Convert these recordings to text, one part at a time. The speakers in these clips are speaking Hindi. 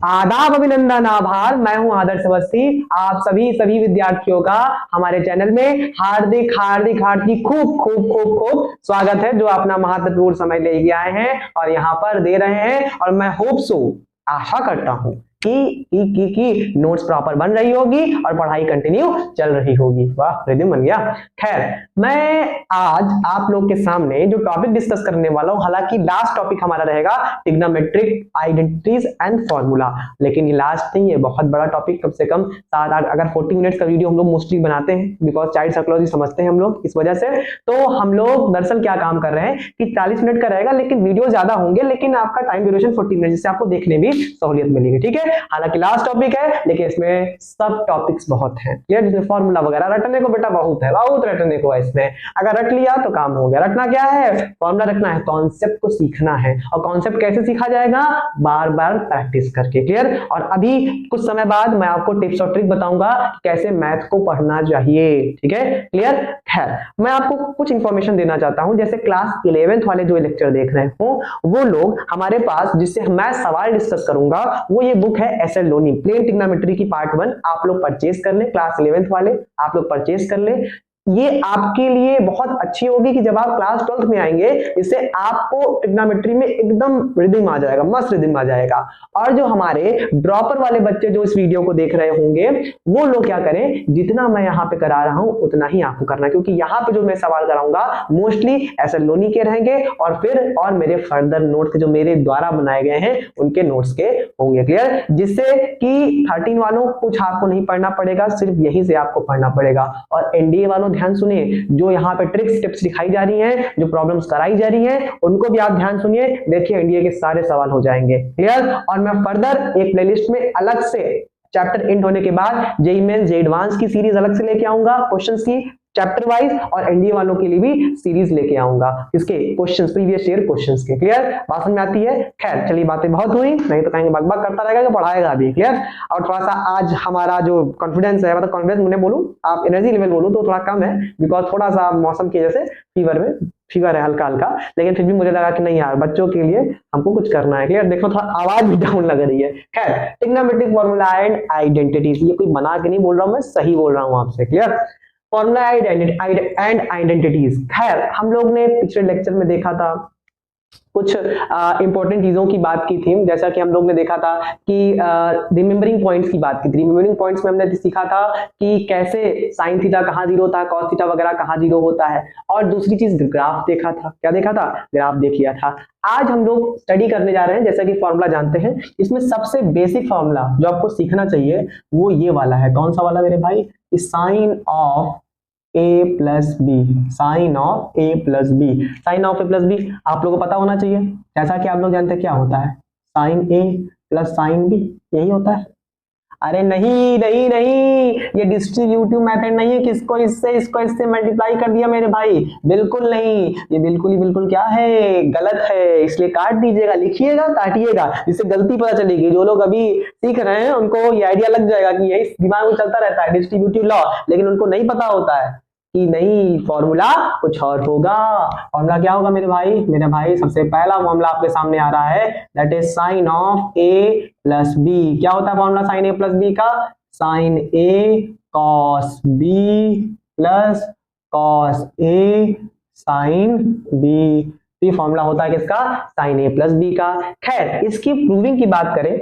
आदाब, अभिनंदन, आभार। मैं हूं आदर्श अवस्थी। आप सभी विद्यार्थियों का हमारे चैनल में हार्दिक हार्दिक हार्दिक खूब खूब खूब खूब स्वागत है, जो अपना महत्वपूर्ण समय लेके आए हैं और यहाँ पर दे रहे हैं। और मैं होप सो, आशा करता हूं कि नोट्स प्रॉपर बन रही होगी और पढ़ाई कंटिन्यू चल रही होगी। वाह, रिदम बन गया। खैर, मैं आज आप लोग के सामने जो टॉपिक डिस्कस करने वाला हूं, हालांकि लास्ट टॉपिक हमारा रहेगा ट्रिग्नोमेट्रिक आइडेंटिटीज एंड फॉर्मूला, लेकिन ये लास्ट नहीं है, बहुत बड़ा टॉपिक। कम से कम 7-8 अगर 40 मिनट्स का वीडियो हम लोग मोस्टली बनाते हैं, बिकॉज चाइल्ड साइकोलॉजी समझते हैं हम लोग, इस वजह से तो हम लोग दरअसल क्या काम कर रहे हैं कि 40 मिनट का रहेगा, लेकिन वीडियो ज्यादा होंगे, लेकिन आपका टाइम ड्यूरेशन 40 मिनट, जिससे आपको देखने भी सहूलियत मिलेगी। ठीक है, हालांकि लास्ट टॉपिक है, लेकिन इसमें सब टॉपिक्स बहुत हैं। क्लियर, जिसमें फॉर्मूला वगैरह रटने को बेटा बहुत है, बहुत रटने को है इसमें। अगर रट लिया तो काम हो गया। रटना क्या है? फॉर्मूला रटना है, कॉन्सेप्ट को सीखना है। और कॉन्सेप्ट कैसे सीखा जाएगा? बार बार प्रैक्टिस करके। क्लियर, और अभी कुछ समय बाद मैं आपको टिप्स और ट्रिक बताऊंगा कैसे मैथ को पढ़ना चाहिए। ठीक है, क्लियर। खैर, मैं आपको कुछ इंफॉर्मेशन देना चाहता हूं। जैसे क्लास 11th वाले जो लेक्चर देख रहे हो, वो लोग हमारे पास, जिससे मैं सवाल डिस्कस करूंगा, वो ये बुक है एसएल लोनी, प्लेन ट्रिग्नोमेट्री की पार्ट 1। आप लोग परचेज कर ले, क्लास 11th वाले आप लोग परचेज कर ले। ये आपके लिए बहुत अच्छी होगी कि जब आप क्लास 12th में आएंगे, इससे आपको ट्रिग्नोमेट्री में एकदम रिदम आ जाएगा, मस्त रिदम आ जाएगा। और जो हमारे ड्रॉपर वाले बच्चे जो इस वीडियो को देख रहे होंगे, वो लोग क्या करें, जितना मैं यहाँ पे करा रहा हूं उतना ही आपको करना है, क्योंकि यहाँ पे जो मैं सवाल कराऊंगा मोस्टली एसएल लोनी के रहेंगे, और मेरे फर्दर नोट्स जो मेरे द्वारा बनाए गए हैं उनके नोट्स के होंगे। क्लियर, जिससे कि 13 वालों कुछ आपको नहीं पढ़ना पड़ेगा, सिर्फ यहीं से आपको पढ़ना पड़ेगा। और एनडीए वालों ध्यान सुनिए, जो यहाँ पे ट्रिक्स टिप्स दिखाई जा रही हैं, जो प्रॉब्लम्स कराई जा रही हैं, उनको भी आप ध्यान सुनिए। देखिए, एनडीए के सारे सवाल हो जाएंगे। क्लियर, और मैं फर्दर एक प्लेलिस्ट में अलग से चैप्टर एंड होने के बाद जेईई मेंस जे एडवांस की सीरीज अलग से लेके आऊंगा, क्वेश्चंस की चैप्टर वाइज, और एनडीए वालों के लिए भी सीरीज लेके आऊंगा, इसके क्वेश्चंस, प्रीवियस ईयर क्वेश्चंस के। क्लियर, बात समझ में आती है? खैर, चलिए, बातें बहुत हुई, नहीं तो कहेंगे बकबक करता रहेगा कि पढ़ाएगा भी। क्लियर, और थोड़ा सा आज हमारा जो कॉन्फिडेंस है, मतलब कॉन्फिडेंस मैंने बोलूं, आप एनर्जी लेवल बोलूं तो थोड़ा कम है, बिकॉज थोड़ा सा मौसम की वजह से फीवर है हल्का हल्का, लेकिन फिर भी मुझे लगा कि नहीं यार, बच्चों के लिए हमको कुछ करना है। क्लियर, देखो थोड़ा आवाज भी डाउन लग रही है। खैर, ट्रिग्नोमेट्रिक फॉर्मूला एंड आइडेंटिटीज, ये कोई बना के नहीं बोल रहा हूं, मैं सही बोल रहा हूं आपसे। Clear, formula and identities. खैर, हम लोग ने पिछले लेक्चर में देखा था, कुछ इंपॉर्टेंट चीजों की बात की थी, जैसा कि हम लोग ने देखा था कि रिमेंबरिंग पॉइंट्स की बात की थी। रिमेंबरिंग पॉइंट्स में हमने सीखा था कि कैसे साइन थीटा कहाँ जीरो होता है, कॉस थीटा वगैरह कहाँ जीरो होता है। और दूसरी चीज ग्राफ देखा था। क्या देखा था? ग्राफ देख लिया था। आज हम लोग स्टडी करने जा रहे हैं, जैसा कि फॉर्मूला जानते हैं, इसमें सबसे बेसिक फॉर्मूला जो आपको सीखना चाहिए वो ये वाला है। कौन सा वाला मेरे भाई? Sine of A plus B, sine of A plus B, sine of A plus B आप लोगों को पता होना चाहिए। जैसा कि आप लोग जानते हैं क्या होता है, sign A plus sine B, यही होता है। अरे नहीं नहीं नहीं, ये डिस्ट्रीब्यूटिव मेथड नहीं है, किसको इससे मल्टीप्लाई कर दिया मेरे भाई, बिल्कुल नहीं, ये बिल्कुल क्या है, गलत है, इसलिए काट दीजिएगा, लिखिएगा, काटिएगा, जिससे गलती पता चलेगी। जो लोग अभी सीख रहे हैं उनको ये आइडिया लग जाएगा कि यही दिमाग में चलता रहता है डिस्ट्रीब्यूटिव लॉ, लेकिन उनको नहीं पता होता है कि नहीं, फॉर्मूला कुछ और होगा। फॉर्मूला क्या होगा मेरे भाई? सबसे पहला फॉर्मूला आपके सामने आ रहा है, that is sine of A plus B. क्या होता है formula sine A plus B का? Sine A cos B plus cos A sine B. ये फॉर्मूला होता है किसका? साइन ए प्लस बी का। खैर, इसकी प्रूविंग की बात करें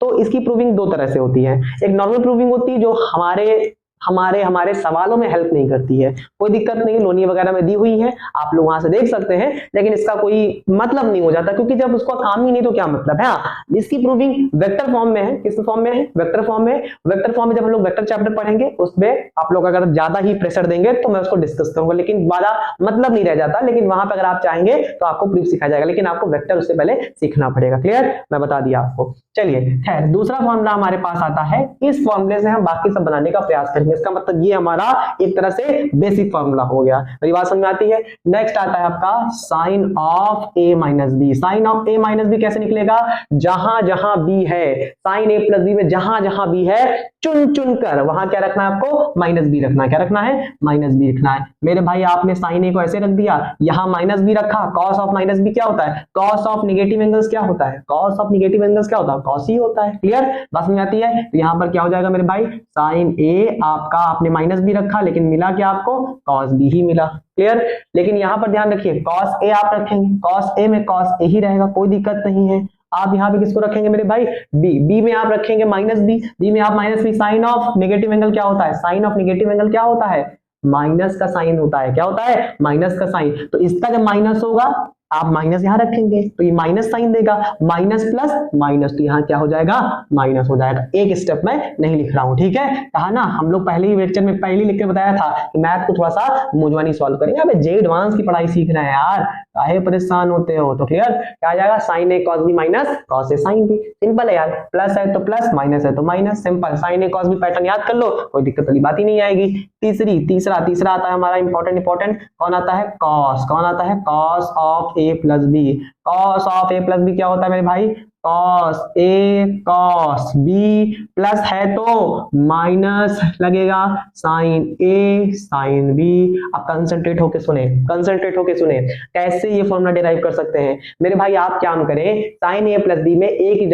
तो इसकी प्रूविंग दो तरह से होती है। एक नॉर्मल प्रूविंग होती है, जो हमारे सवालों में हेल्प नहीं करती है, कोई दिक्कत नहीं, लोनी वगैरह में दी हुई है, आप लोग वहां से देख सकते हैं, लेकिन इसका कोई मतलब नहीं हो जाता, क्योंकि जब उसका काम ही नहीं तो क्या मतलब है। इसकी प्रूविंग वेक्टर फॉर्म में है। किस फॉर्म में है? वेक्टर फॉर्म में। वेक्टर फॉर्म में जब हम लोग वेक्टर चैप्टर पढ़ेंगे, उसमें आप लोग अगर ज्यादा ही प्रेशर देंगे तो मैं उसको डिस्कस करूंगा, लेकिन ज्यादा मतलब नहीं रह जाता। लेकिन वहां पर अगर आप चाहेंगे तो आपको प्रूफ सिखाया जाएगा, लेकिन आपको वेक्टर उससे पहले सीखना पड़ेगा। क्लियर, मैं बता दिया आपको। चलिए, खैर, दूसरा फॉर्मूला हमारे पास आता है, इस फॉर्मूले से हम बाकी सब बनाने का प्रयास करेंगे। इसका मतलब ये हमारा एक तरह से बेसिक फॉर्मूला हो गया। मेरी बात समझ में आती है? नेक्स्ट आता है आपका sine of A minus B. Sine of A minus B कैसे निकलेगा? जहां जहां बी है, साइन ए प्लस बी में जहां जहां बी है, चुन चुन कर वहां क्या रखना है आपको? माइनस बी रखना है। क्या रखना है? माइनस बी रखना है। मेरे भाई, आपने साइन ए को ऐसे रख दिया, यहां माइनस बी रखा, कॉस ऑफ माइनस बी क्या होता है? कॉस ऑफ नेगेटिव एंगल्स क्या होता है? कॉस ऑफ नेगेटिव एंगल्स क्या होता है? कॉस ही होता है। क्लियर, बात समझ आती है। तो यहाँ पर क्या हो जाएगा मेरे भाई, साइन ए आपका आपने माइनस भी रखा लेकिन मिला क्या आपको, कॉस बी ही मिला। क्लियर, लेकिन यहाँ पर ध्यान रखिए कॉस ए आप रखेंगे, कॉस ए में कॉस ए ही रहेगा, कोई दिक्कत नहीं है। आप यहाँ पे किसको रखेंगे मेरे भाई, बी, बी में आप रखेंगे माइनस बी, बी में आप minus B. Sine of negative angle क्या होता है, साइन ऑफ नेगेटिव एंगल क्या होता है, माइनस का साइन होता है। क्या होता है, माइनस का साइन। तो इसका जब माइनस होगा आप माइनस यहां रखेंगे तो ये माइनस साइन देगा, माइनस प्लस माइनस, तो यहाँ क्या हो जाएगा, माइनस हो जाएगा। एक स्टेप में नहीं लिख रहा हूं, ठीक है। कहा ना हम लोग पहले ही लेक्चर में पहले लिख के बताया था कि मैथ को थोड़ा सा मुझवानी सॉल्व करेंगे। अबे जे एडवांस की पढ़ाई सीख रहे हैं यार, काहे परेशान होते हो। तो क्लियर, क्या आ जाएगा, sign A cos B minus cos A sine B. Simple है यार, प्लस है तो प्लस, माइनस है तो minus, simple. Sign A cos B pattern याद कर लो, कोई दिक्कत वाली बात ही नहीं आएगी। तीसरा आता है हमारा इंपॉर्टेंट कौन आता है, कॉस। कौन आता है, cos of A plus B. Cos of A plus B क्या होता है मेरे भाई, cos A cos B, plus है तो माइनस लगेगा, साइन ए साइन बी। अब कंसंट्रेट होके सुने, कैसे ये फॉर्मूला डिराइव कर सकते हैं मेरे भाई। आप क्या करें, साइन ए प्लस बी में एक ही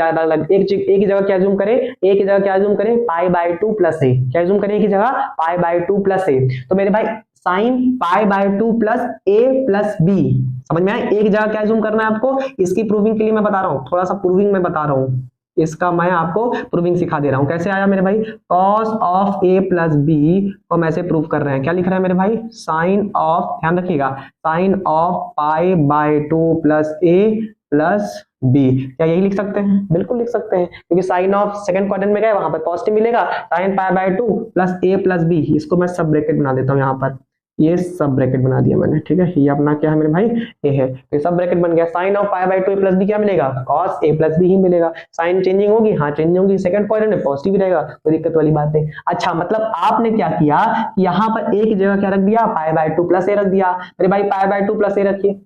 जगह क्या जूम करें, पाई बाय 2 प्लस ए। क्या जूम करें, एक ही जगह पाई बाय 2 प्लस ए। तो मेरे भाई sine pi by 2 plus A plus B, समझ में आए। एक जगह क्या जूम करना है आपको, इसकी प्रूविंग के लिए मैं बता रहा हूँ, थोड़ा सा प्रूविंग में बता रहा हूँ, इसका मैं आपको प्रूविंग सिखा दे रहा हूँ। कैसे आया मेरे भाई, cos of A plus B को हम ऐसे प्रूव कर रहे हैं। क्या लिख रहे हैं मेरे भाई, साइन ऑफ, ध्यान रखिएगा, sine of pi by 2 plus A plus B. क्या यही लिख सकते हैं, बिल्कुल लिख सकते हैं, क्योंकि साइन ऑफ सेकंड क्वाड्रेंट में गए वहां पर पॉजिटिव मिलेगा, sine pi by 2 plus A plus B. इसको मैं सब ब्रैकेट बना देता हूँ यहाँ पर, ये सब ब्रैकेट बना दिया मैंने, ठीक है। ये अपना क्या है मेरे भाई, ये है, तो सब ब्रैकेट बन गया। Sine of pi by 2 plus B क्या मिलेगा, कॉस ए प्लस बी ही मिलेगा। साइन चेंजिंग होगी, हाँ चेंजिंग होगी, सेकंड क्वाड्रेंट में पॉजिटिव रहेगा, कोई दिक्कत वाली बात नहीं। अच्छा, मतलब आपने क्या किया, यहाँ पर एक जगह क्या रख दिया, पाई बाय 2 प्लस ए रख दिया। मेरे भाई पाई बाय 2 प्लस ए रखिए,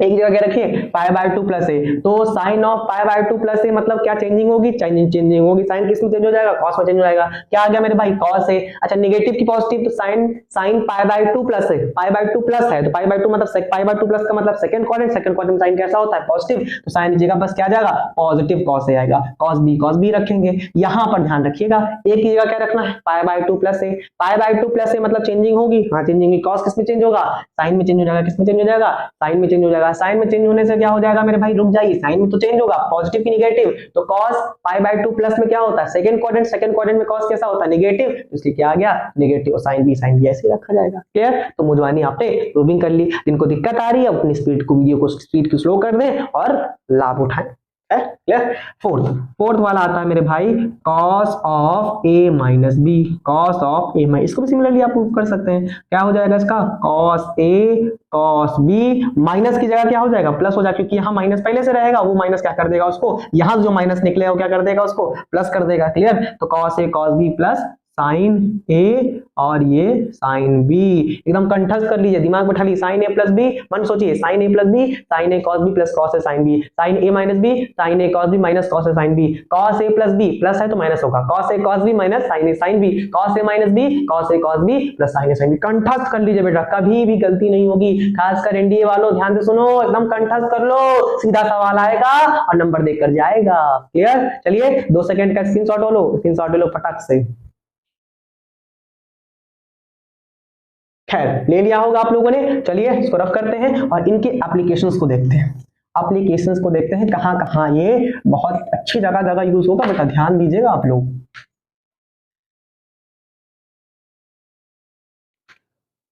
एक जगह क्या रखिए, पाई बाय 2 प्लस ए। तो sine of pi by 2 plus a मतलब क्या चेंजिंग होगी, चेंजिंग होगी। साइन किस में चेंज हो जाएगा, कॉस में चेंज हो जाएगा। क्या आ गया मेरे भाई, कॉस ए। अच्छा, नेगेटिव की पॉजिटिव, तो साइन पाई बाय 2 प्लस है, पाई बाय 2 प्लस है, तो पाई बाय 2 मतलब पाई बाय 2 प्लस का मतलब सेकंड क्वाड्रेंट में साइन कैसा होता है, पॉजिटिव। तो साइन की जगह बस क्या आ जाएगा, पॉजिटिव कॉस ए आएगा। कॉस बी रखेंगे। यहां पर ध्यान रखिएगा, एक ही जगह क्या रखना है, pi by 2 plus a. Pi by 2 plus a मतलब चेंजिंग होगी, हाँ चेंजिंग होगी। कॉस किस में चेंज होगा, साइन में चेंज हो जाएगा। किस में चेंज हो जाएगा, साइन में चेंज हो जाएगा। साइन में चेंज होने से क्या हो जाएगा मेरे भाई, रुक जाइए, साइन में तो चेंज होगा, पॉजिटिव की नेगेटिव। तो cos पाई बाय 2 प्लस में क्या होता है, सेकंड क्वाड्रेंट में cos कैसा होता है, नेगेटिव, इसलिए क्या आ गया, नेगेटिव। और साइन बी ऐसे रखा जाएगा। क्लियर, तो मुझवानी आपने प्रूविंग कर ली। जिनको दिक्कत आ रही है अपनी वीडियो को स्पीड को स्लो कर दें और लाभ उठाएं। क्लियर। फोर्थ वाला आता है मेरे भाई, cos of a minus B. cos of a minus, इसको भी सिमिलरली आप प्रूव कर सकते हैं। क्या हो जाएगा इसका, cos a cos b, minus की जगह क्या हो जाएगा, प्लस हो जाएगा, क्योंकि यहाँ माइनस पहले से रहेगा, वो माइनस क्या कर देगा उसको, यहाँ जो माइनस निकलेगा वो क्या कर देगा, उसको प्लस कर देगा। क्लियर, तो cos a cos b plus sine a और ये साइन बी। एकदम कंठस्थ कर लीजिए, दिमाग बैठा लीजिए। साइन ए प्लस बी, मन सोचिए, sign A plus B, sine A cos B plus cos A sine B, sine A minus B, sine A cos B minus cos A sine B, cos A plus B, plus है तो माइनस होगा, cos A cos B minus sign A sine B, cos A minus B, cos A cos B plus sine A sine B. कंठस्थ कर लीजिए बेटा, कभी भी गलती नहीं होगी। खासकर एनडीए वालों ध्यान से सुनो, एकदम कंठस्थ कर लो, सीधा सवाल आएगा और नंबर देकर जाएगा। क्लियर, चलिए 2 सेकंड का स्क्रीनशॉट लो फटाक से। खैर, ले लिया होगा आप लोगों ने। चलिए इसको रफ करते हैं और इनके एप्लीकेशंस को देखते हैं। कहां कहां ये बहुत अच्छी जगह यूज होगा बेटा, ध्यान दीजिएगा आप लोग।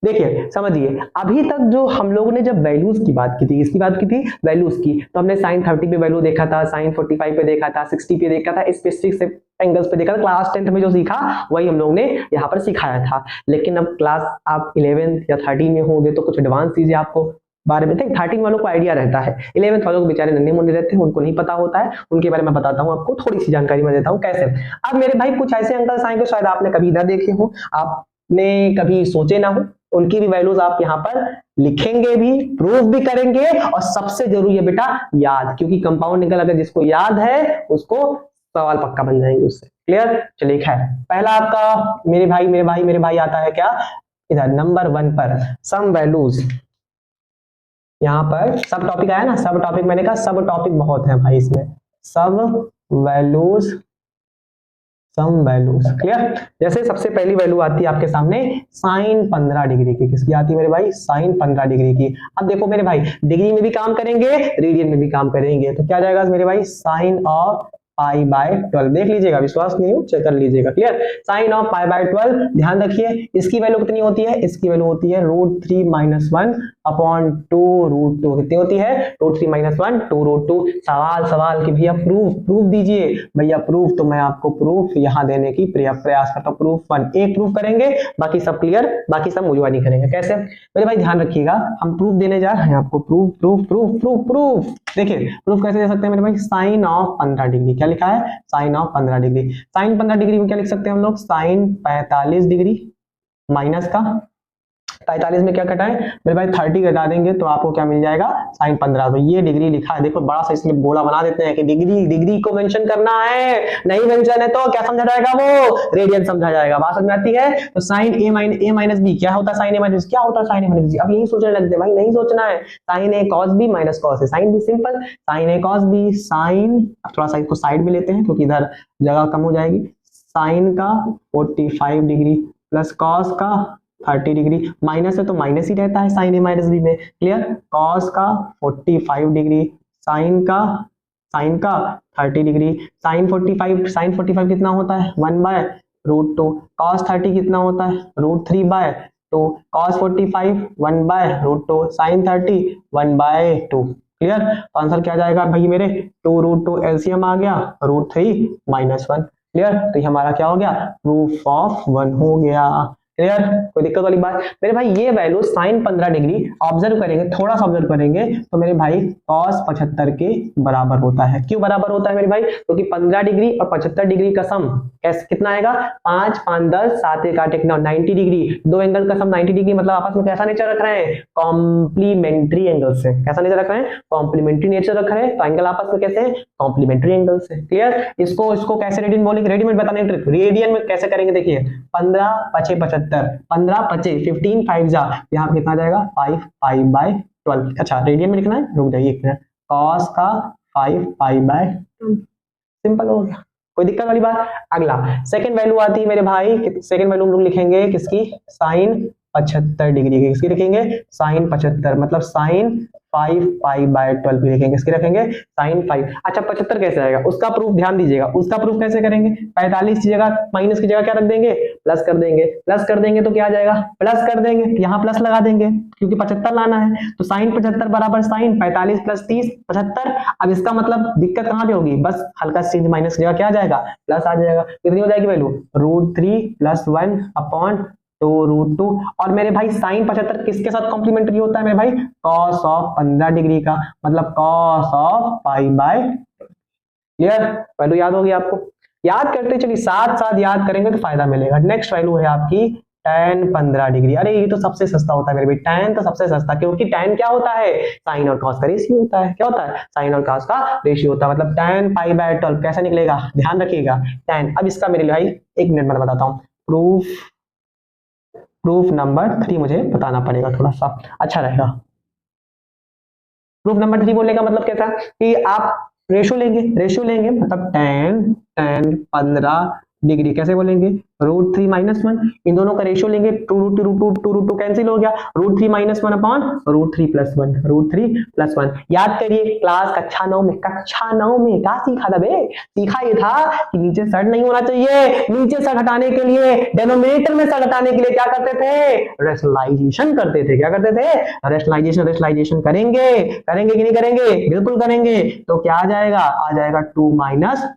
देखिए समझिए, अभी तक जो हम लोगों ने जब वैल्यूज की बात की थी, इसकी बात की थी वैल्यूज की, तो हमने साइन 30 पे वैल्यू देखा था, साइन 45 पे देखा था, 60 पे देखा था, स्पेसिफिक एंगल्स पे देखा था। क्लास 10th में जो सीखा वही हम लोग ने यहाँ पर सिखाया था। लेकिन अब क्लास आप 11th या 13 में होंगे तो कुछ एडवांस चीजें आपको बारे में, 13 वालों को आइडिया रहता है, 11th वालों को बेचारे नन्हे मुन्ने रहते हैं, उनको नहीं पता होता है। उनके बारे में बताता हूँ आपको, थोड़ी सी जानकारी मैं देता हूँ कैसे। अब मेरे भाई कुछ ऐसे अंकल्स आएंगे, शायद आपने कभी इधर देखे हो, आपने कभी सोचे ना हो, उनकी भी वैल्यूज आप यहाँ पर लिखेंगे भी, प्रूफ भी करेंगे, और सबसे जरूरी है बेटा याद, क्योंकि कंपाउंड निकल अगर जिसको याद है उसको सवाल पक्का बन जाएंगे उससे। क्लियर, चलिए खैर, पहला आपका मेरे भाई आता है क्या, इधर नंबर 1 पर सम वैल्यूज। यहाँ पर सब टॉपिक आया ना, सब टॉपिक, मैंने कहा सब टॉपिक बहुत है भाई इसमें, सब वैल्यूज, सम वैल्यूज। क्लियर? जैसे सबसे पहली वैल्यू आती है आपके सामने साइन 15 डिग्री की। किसकी आती है मेरे भाई? साइन 15 डिग्री की। अब देखो मेरे भाई, डिग्री में भी काम करेंगे, रेडियन में भी काम करेंगे, तो क्या जाएगा मेरे भाई? Sine of pi by 12। देख लीजिएगा, विश्वास नहीं हो चेक कर लीजिएगा। Clear? Sine of pi by 12। ध्यान रखिए, इसकी वैल्यू कितनी होती है? इसकी वैल्यू होती है √3 - 1 अपॉन 2√2। कितनी होती है? √3 - 1 2√2। सवाल कि भैया प्रूफ दीजिए। भैया प्रूफ, तो मैं आपको प्रूफ यहाँ देने की प्रयास करता हूँ। प्रूफ 1 एक प्रूफ करेंगे, बाकी सब क्लियर, बाकी सब मुझे नहीं करेंगे। कैसे मेरे भाई? ध्यान रखिएगा, हम प्रूफ देने जा रहे हैं आपको। प्रूफ देखिए, प्रूफ कैसे दे सकते हैं मेरे भाई? Sine of 15 degree. क्या लिखा है? Sine of 15 degree. Sine 15 degree में क्या लिख सकते हैं हम लोग? साइन 45 डिग्री माइनस का 45 में क्या कटा है मेरे भाई? 30 घटा देंगे तो आपको क्या मिल जाएगा? साइन 15। तो ये डिग्री लिखा है, देखो बड़ा सा इसमें गोला बना देते हैं कि डिग्री को मेंशन करना है। नहीं मेंशन है तो क्या समझा जाएगा? वो रेडियन समझा जाएगा। बात समझ में आती है? तो साइन a माइनस बी क्या होता है? साइन a माइनस क्या होता है? Sine a minus B. अब यही सोचने लगते भाई, नहीं सोचना है। Sine a cos b minus cos a, sine b simple. Sine a cos b, sine, थोड़ा सा इसको साइड में लेते हैं क्योंकि इधर जगह कम हो जाएगी। साइन का 45 डिग्री प्लस कॉस का 30 डिग्री, माइनस है तो माइनस ही रहता है साइन ए माइनस बी में। क्लियर? कॉस का 45 डिग्री, साइन का 30 डिग्री। साइन 45 कितना होता है? 1/√2। कॉस 30 कितना होता है? √3/2। Cos 45 1/√2, sine 30 1/2। क्लियर? तो आंसर क्या जाएगा भाई मेरे? 2√2 एलसीएम आ गया, √3 - 1। क्लियर? तो ये हमारा क्या हो गया? प्रूफ ऑफ 1 हो गया। क्लियर? कोई दिक्कत वाली बात? मेरे भाई ये वैल्यू साइन 15 डिग्री ऑब्जर्व करेंगे, थोड़ा सा ऑब्जर्व करेंगे तो मेरे भाई कॉस 75 के बराबर होता है। क्यों बराबर होता है मेरे भाई? क्योंकि 15 डिग्री और 75 डिग्री का सम कितना आएगा? 5 5 10 7 1 8 90 डिग्री। दो एंगल का सम 90 डिग्री, मतलब आपस में कैसा नेचर रख रहे हैं? कॉम्प्लीमेंट्री एंगल से। कैसा नेचर रख रहे हैं? कॉम्प्लीमेंट्री नेचर रख रहे हैं। तो एंगल आपस में कैसे हैं? कॉम्प्लीमेंट्री एंगल से। क्लियर? इसको कैसे रेडियन बोलेंगे? रेडियन बताने ट्रिक, रेडियन में कैसे करेंगे देखिए। 15 5 75, 15 5 15 5 जा, यहाँ पे कितना जाएगा? 5 π/12। अच्छा रेडियन में लिखना है, रुक जाइए एक मिनट। cos का 5 π/12, सिंपल हो गया। कोई दिक्कत वाली बात? अगला सेकंड वैल्यू आती है मेरे भाई। सेकंड वैल्यू हम लोग लिखेंगे किसकी? साइन 75 डिग्री की। किसकी लिखेंगे? साइन 75, मतलब साइन 5 π/12 लिखेंगे। किसकी रखेंगे? साइन 5। अच्छा 75 कैसे आएगा? उसका प्रूफ ध्यान दीजिएगा। उसका प्रूफ कैसे करेंगे? 45 की जगह माइनस की जगह क्या रख देंगे? प्लस कर देंगे। प्लस कर देंगे तो क्या आ जाएगा? प्लस कर देंगे, यहाँ प्लस लगा देंगे क्योंकि 75 लाना है। तो साइन 75 बराबर साइन 45 + 30 75। अब इसका मतलब दिक्कत कहाँ पे होगी? बस हल्का सी माइनस की जगह क्या आ जाएगा? प्लस आ जाएगा। कितनी हो जाएगी वैल्यू? √3 + 1 अपॉन 2√2। और मेरे भाई साइन 75 किसके साथ कॉम्प्लीमेंट्री होता है मेरे भाई? कॉस ऑफ 15 डिग्री का, मतलब कॉस ऑफ π/12। क्लियर? वैल्यू याद होगी आपको? याद करते चलिए, साथ साथ याद करेंगे तो फायदा मिलेगा। नेक्स्ट वैल्यू है आपकी tan 15 डिग्री। अरे ये तो सबसे सस्ता होता है मेरे भाई, tan तो सबसे सस्ता, क्योंकि tan क्या होता है? साइन और कॉस का रेशियो होता है। क्या होता है? साइन और कॉस का रेशियो होता है, मतलब tan π/12 कैसा निकलेगा? ध्यान रखिएगा tan। अब इसका मेरे भाई एक मिनट में बताता हूँ। प्रूफ नंबर 3 मुझे बताना पड़ेगा, थोड़ा सा अच्छा रहेगा। प्रूफ नंबर 3 बोलने का मतलब कैसा? कि आप रेशियो लेंगे मतलब tan 15 डिग्री कैसे बोलेंगे? √3 - 1। इन दोनों का रेशियो लेंगे, 2√2 कैंसिल हो गया। √3 - 1 अपॉन √3 + 1, √3 + 1। याद करिए क्लास कक्षा 9 में क्या सीखा था बे? सीखा ये था कि नीचे सर नहीं होना चाहिए। नीचे सर हटाने के लिए, डिनोमिनेटर में सर हटाने के लिए क्या करते थे? रेशनलाइजेशन करते थे। क्या करते थे? रेशनलाइजेशन करेंगे कि नहीं करेंगे? बिल्कुल करेंगे। तो क्या आ जाएगा? आ जाएगा 2 -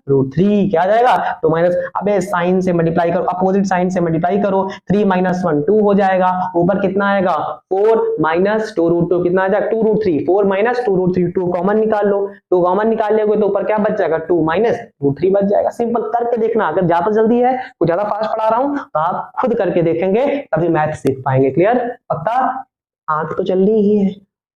√3। क्या आ जाएगा? 2 माइनस, अबे साइन से मल्टीप्लाई करो, अपोजिट साइन से मल्टीप्लाई करो। 3 - 1 2 हो जाएगा। ऊपर कितना आएगा? 4 - 2√2 कितना आ जाएगा? 2√3। 4 - 2√3, 2 कॉमन निकाल लो। 2 कॉमन निकाल लोगे तो ऊपर क्या बच जाएगा? 2 - √3 बच जाएगा। सिंपल करके देखना। अगर ज्यादा जल्दी है, कुछ ज्यादा फास्ट पढ़ा रहा हूं तो आप खुद करके देखेंगे तभी मैथ सीख पाएंगे। क्लियर? पक्का? आंख तो चल रही ही है।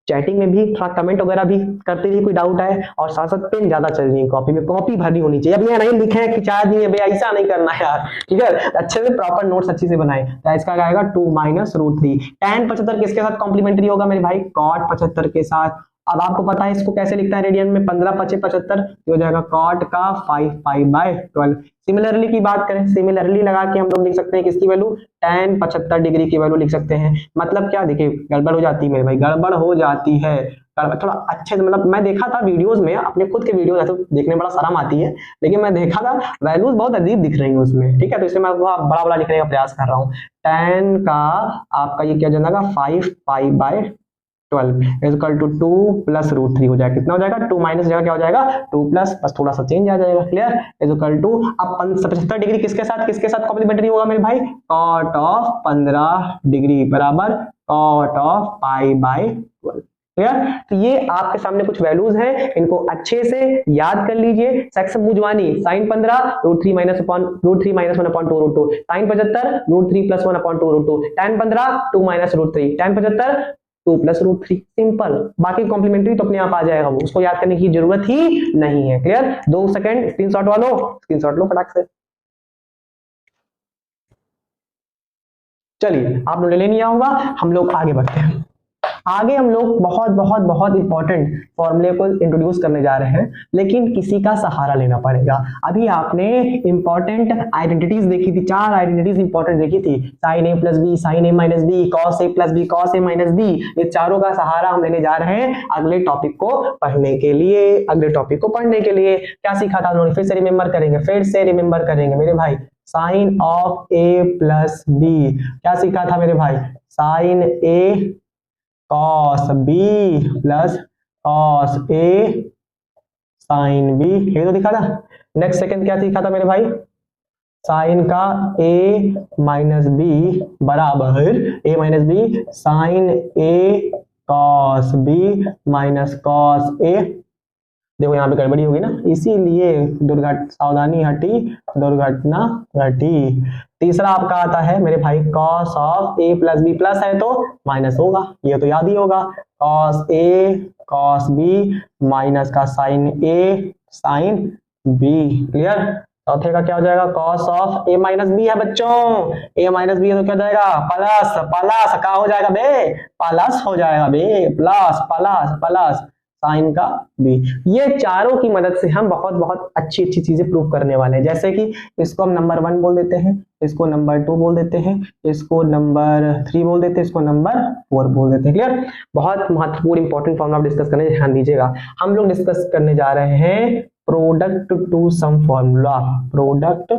चैटिंग में भी थोड़ा कमेंट वगैरह भी करते रहिए, कोई डाउट है। और साथ साथ पेन ज्यादा चल रही है, कॉपी में कॉपी भरनी होनी चाहिए। अब ये नहीं लिखे हैं खिंचा दिए भैया, ऐसा नहीं करना यार। ठीक है? अच्छे से प्रॉपर नोट्स अच्छे से बनाए। तो इसका क्या आएगा? 2 - √3। tan 75 किसके साथ कॉम्प्लीमेंट्री होगा मेरे भाई? cot 75 के साथ। अब आपको पता है इसको कैसे लिखता है रेडियन में, 15 5 75, हो जाएगा कॉट का 5 पाई बाय 12। सिमिलरली की बात करें, सिमिलरली लगा के हम लोग लिख सकते हैं किसकी वैल्यू, tan 75 डिग्री की वैल्यू लिख सकते हैं। मतलब क्या, देखिए गड़बड़ हो जाती है मेरे भाई, गड़बड़ हो जाती है, थोड़ा अच्छे से, मतलब मैं देखा था वीडियोस में, अपने खुद के वीडियो तो देखने में बड़ा शर्म आती है, लेकिन मैं देखा था वैल्यूज बहुत अजीब दिख रही है उसमें, ठीक है, तो इसलिए मैं बड़ा बड़ा लिखने का प्रयास कर रहा हूँ। tan का आपका ये क्या जाएगा 5 pi by 12 equal to 2 plus root 3 हो जाएगा, कितना हो जाएगा 2 माइनस जगह क्या हो जाएगा 2 प्लस, बस थोड़ा सा चेंज आ जाएगा, क्लियर, इक्वल टू अब 75 डिग्री किसके साथ कॉम्प्लीमेंट्री होगा मेरे भाई, कॉट ऑफ 15 डिग्री बराबर cot of pi by 12, clear. तो ये आपके सामने कुछ वैल्यूज हैं, इनको अच्छे से याद कर लीजिए। सेक्शन मुजवानी sine 15 root 3 minus 1 upon 2 root 2, sine 75 root 3 plus 1 upon 2 root 2, tan 15 2 minus root 3, tan 75 2 plus root 3, simple. बाकी कॉम्प्लीमेंट्री तो अपने आप आ जाएगा, वो उसको याद करने की जरूरत ही नहीं है, क्लियर। 2 सेकंड स्क्रीनशॉट वालो, स्क्रीनशॉट लो फटाक से। चलिए आप लोग ले लिया होगा, हम लोग आगे बढ़ते हैं। आगे हम लोग बहुत बहुत बहुत इंपॉर्टेंट फॉर्मूले को इंट्रोड्यूस करने जा रहे हैं, लेकिन किसी का सहारा लेना पड़ेगा। अभी आपने इंपॉर्टेंट आइडेंटिटीज देखी थी, 4 आइडेंटिटीज इंपॉर्टेंट देखी थी, sign A plus B, sine A minus B, cos A plus B, cos A minus B. ये चारों का सहारा हम लेने जा रहे हैं अगले टॉपिक को पढ़ने के लिए। क्या सीखा था उन्होंने, फिर से रिमेंबर करेंगे मेरे भाई, sine of A plus B. क्या सीखा था मेरे भाई, sine A cos b plus cos a sin b, ये तो दिखा था। नेक्स्ट सेकंड क्या सीखा था मेरे भाई, साइन का a माइनस बी बराबर a minus B sine a cos b minus cos a। देखो यहाँ पे गड़बड़ी होगी ना, इसीलिए सावधानी हटी दुर्घटना घटी। तीसरा आपका आता है मेरे भाई cos of a plus B, plus है तो माइनस होगा, ये तो याद ही होगा, cos a cos b minus का sin a sin b, clear. चौथे का क्या हो जाएगा, cos of a minus B है बच्चों, a माइनस बी है तो क्या हो जाएगा प्लस, प्लस का हो जाएगा बे, प्लस हो जाएगा बे, प्लस प्लस प्लस साइन का बी। ये चारों की मदद से हम बहुत बहुत अच्छी अच्छी चीजें प्रूव करने वाले हैं, जैसे कि इसको हम नंबर 1 बोल देते हैं, इसको नंबर 2 बोल देते हैं, इसको नंबर 3 बोल देते हैं, इसको नंबर 4 बोल देते हैं, क्लियर। बहुत महत्वपूर्ण इंपॉर्टेंट फॉर्मूला डिस्कस करने, ध्यान दीजिएगा। हम लोग डिस्कस करने जा रहे हैं product to sum formula, product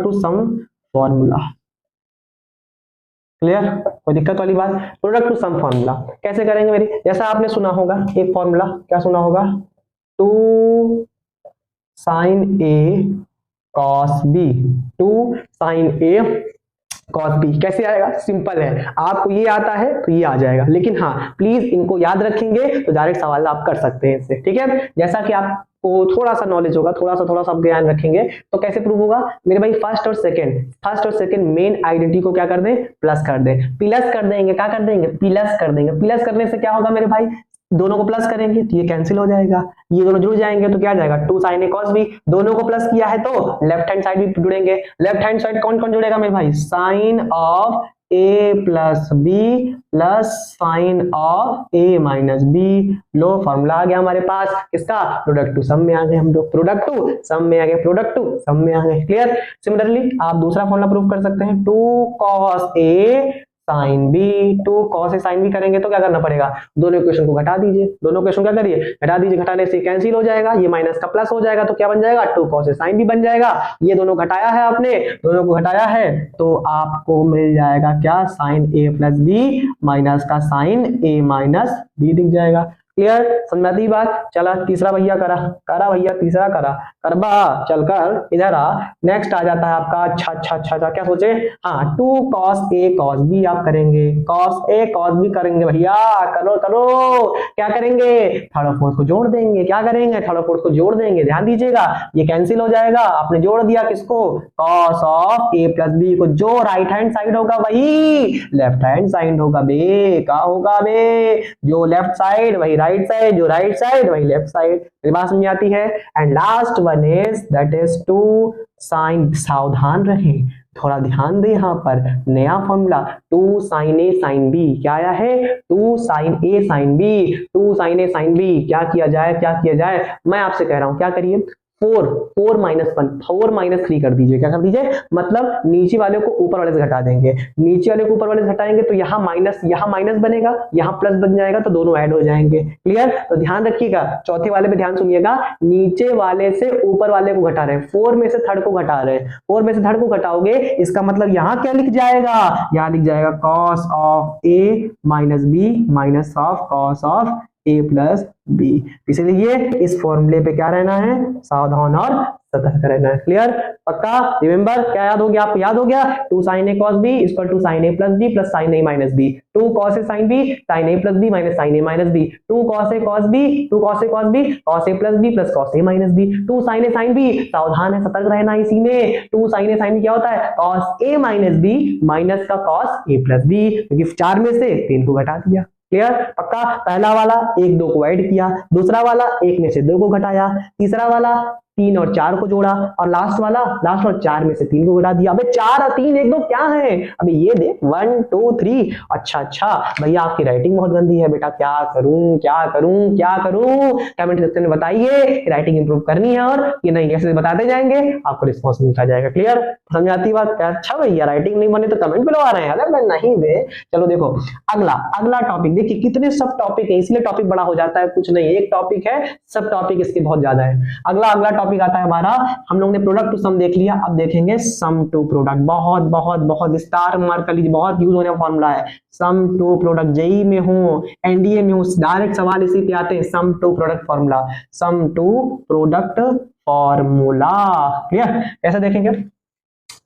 to sum formula, clear. कोई दिक्कत वाली बात, प्रोडक्ट टू सम फॉर्मूला कैसे करेंगे मेरी, जैसा आपने सुना होगा एक फॉर्मूला, क्या सुना होगा, 2 sign A cos B, 2 sign A cos B. कैसे आएगा, सिंपल है, आपको ये आता है तो ये आ जाएगा, लेकिन हाँ प्लीज इनको याद रखेंगे तो डायरेक्ट सवाल आप कर सकते हैं इससे, ठीक है। जैसा कि आपको थोड़ा सा नॉलेज होगा, थोड़ा सा आप ज्ञान रखेंगे तो कैसे प्रूव होगा मेरे भाई, फर्स्ट और सेकंड मेन आइडेंटिटी को क्या कर दें, प्लस कर दें, प्लस कर देंगे, क्या कर देंगे, प्लस कर देंगे। प्लस करने से क्या होगा मेरे भाई, दोनों को प्लस करेंगे तो ये कैंसिल हो जाएगा, ये दोनों जुड़ जाएंगे तो क्या आ जाएगा 2 साइन ए कॉस बी। दोनों को प्लस किया है तो लेफ्ट हैंड साइड भी जुड़ेंगे, लेफ्ट हैंड साइड कौन कौन जुड़ेगा मेरे भाई, sine of A plus B plus sine of A minus b. लो फॉर्मूला आ गया हमारे पास, किसका, प्रोडक्ट टू सम में आ गए हम लोग, प्रोडक्ट टू सम में आ गए, क्लियर। सिमिलरली आप दूसरा फॉर्मूला प्रूव कर सकते हैं, 2 cos a sine B, 2 cos A sine B करेंगे तो क्या करना पड़ेगा, दोनों इक्वेशन को घटा दीजिए, दोनों इक्वेशन क्या करिए, घटा दीजिए, घटाने से कैंसिल हो जाएगा, ये माइनस का प्लस हो जाएगा तो क्या बन जाएगा 2 cos ए साइन बी बन जाएगा। ये दोनों घटाया है आपने, दोनों को घटाया है तो आपको मिल जाएगा क्या, sign A plus B minus का साइन ए माइनस बी दिख जाएगा, क्लियर। समझ दी बात। चला तीसरा भैया करा भैया, तीसरा करबा चलकर इधर आ। नेक्स्ट आ जाता है आपका, अच्छा क्या सोचे, हाँ 2 cos a cos b आप करेंगे, cos a cos b करेंगे भैया, करो क्या करेंगे, थर्ड और फोर्थ को जोड़ देंगे, क्या करेंगे, थर्ड और फोर्थ को जोड़ देंगे। ध्यान दीजिएगा ये कैंसिल हो जाएगा, आपने जोड़ दिया किसको, cos of a plus b को, जो राइट हैंड साइड होगा वही लेफ्ट हैंड साइड होगा बे, क्या होगा बे, जो लेफ्ट साइड वही राइट साइड, जो राइट साइड वही लेफ्ट साइड। मेरी बात समझ आती है। And last one is that is 2 sine, सावधान रहें थोड़ा ध्यान दे यहाँ पर, नया formula 2 sin a sin b, क्या आया है 2 sin a sin b, 2 sin a sin b। क्या किया जाए, क्या किया जाए, मैं आपसे कह रहा हूं क्या करिए, 4 माइनस 1 4 माइनस 3 कर दीजिए। क्या कर दीजिए, मतलब नीचे वाले को ऊपर वाले से घटा देंगे, नीचे वाले को ऊपर वाले से घटाएंगे तो यहाँ माइनस बनेगा, यहाँ प्लस बन जाएगा, तो दोनों ऐड हो जाएंगे। क्लियर, तो ध्यान रखिएगा, चौथे वाले पे ध्यान सुनिएगा, नीचे वाले से ऊपर वाले को घटा रहे हैं, 4 में से थर्ड को घटा रहे हैं, 4 में से थर्ड को घटाओगे, इसका मतलब यहाँ क्या लिख जाएगा, यहाँ लिख जाएगा cos of a minus B minus of cos of a plus B. इसलिए इस फॉर्मूले पे क्या रहना है, सावधान और सतर्क रहना है। क्लियर, पक्का, रिमेंबर, क्या याद हो गया, आपको याद हो गया, 2 sin a cos b equal to sin a plus b plus sin a minus b, 2 cos a sin b sin a plus b minus sin a minus b, 2 cos a cos b cos a plus b plus cos a minus b, 2 sin a sin b, सावधान है, सतर्क रहना इसी में, 2 sin a sin b क्या होता है cos a minus b minus का cos a प्लस b, क्योंकि 4 में से 3 को घटा दिया। क्लियर, पक्का, पहला वाला 1 2 को ऐड किया, दूसरा वाला 1 में से 2 को घटाया, तीसरा वाला 3 और 4 को जोड़ा, और लास्ट और 4 में से 3 को घटा दिया। अबे 4 और 3 1 2 क्या है, अबे ये देख 1 2 3। अच्छा भैया आपकी राइटिंग बहुत गंदी है बेटा, क्या करूं कमेंट सेक्शन में बताइए, राइटिंग इंप्रूव करनी है और ये नहीं, ऐसे बताते जाएंगे आपको रिस्पॉन्स मिलता जाएगा। क्लियर, समझ आती बात, अच्छा भैया राइटिंग नहीं बने तो कमेंट पे लगा रहे हैं, अरे मैं नहीं बे। चलो देखो अगला टॉपिक, देखिए कितने सब टॉपिक है, इसलिए टॉपिक बड़ा हो जाता है, कुछ नहीं, एक टॉपिक है, सब टॉपिक इसके बहुत ज्यादा है। अगला टॉपिक आता है हमारा, हम लोग ने प्रोडक्ट टू सम देख लिया, अब देखेंगे सम टू प्रोडक्ट। बहुत स्टार मार्क कर लीजिए, बहुत यूज होने वाला फॉर्मूला है सम टू प्रोडक्ट। जेई में हो, एनडीए में हो, डायरेक्ट सवाल इसी पे आते हैं, sum to product formula, sum to product formula. Clear, कैसे देखेंगे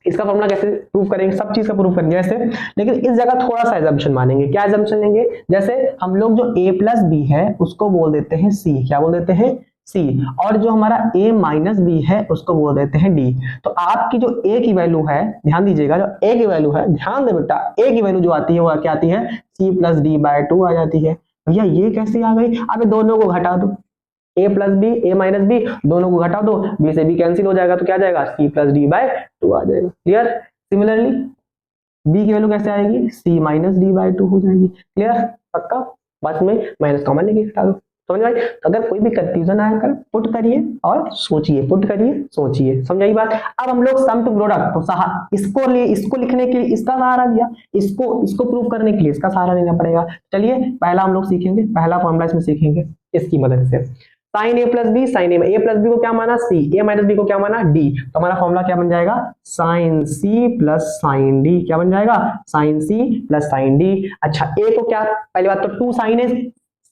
इसका फॉर्मूला, कैसे प्रूव करेंगे, सब चीज का प्रूव करेंगे ऐसे, लेकिन इस जगह थोड़ा सा एजम्पशन मानेंगे। क्या एजम्पशन लेंगे, जैसे हम लोग जो a प्लस बी है उसको बोल देते हैं c, क्या बोल देते हैं c, और जो हमारा a माइनस बी है उसको बोल देते हैं d। तो आपकी जो a की वैल्यू है, ध्यान दीजिएगा, जो a की वैल्यू है, ध्यान दे बेटा, a की वैल्यू जो आती है वो क्या आती है, c प्लस डी बाय 2 आ जाती है। भैया ये कैसे आ गई, अब दोनों को घटा दो, a plus B a minus B दोनों को घटा दो, b से b कैंसिल हो जाएगा, तो क्या जाएगा c प्लस डी बाय 2 आ जाएगा। क्लियर, सिमिलरली b की वैल्यू कैसे आएगी, c माइनस डी बाय 2 हो जाएगी। क्लियर, पक्का, बाद में माइनस कॉमन लेके घटा दो, समझ आई। तो अगर कोई भी कंफ्यूजन आया कर पुट करिए और सोचिए, पुट करिए सोचिए, समझ आई बात। अब हम लोग सम टू प्रोडक्ट, तो इसको लिखने के लिए इसका सहारा लिया, इसको प्रूव करने के लिए इसका सहारा लेना पड़ेगा। चलिए पहला हम लोग सीखेंगे, पहला फॉर्मूला इसमें सीखेंगे इसकी मदद से, sign A plus B, sine A plus B को क्या माना सी, ए माइनस बी को क्या माना डी, तो हमारा फॉर्मूला क्या बन जाएगा, साइन सी प्लस साइन डी, क्या बन जाएगा, साइन सी प्लस साइन डी। अच्छा ए को क्या, पहली बात तो 2 साइन ए,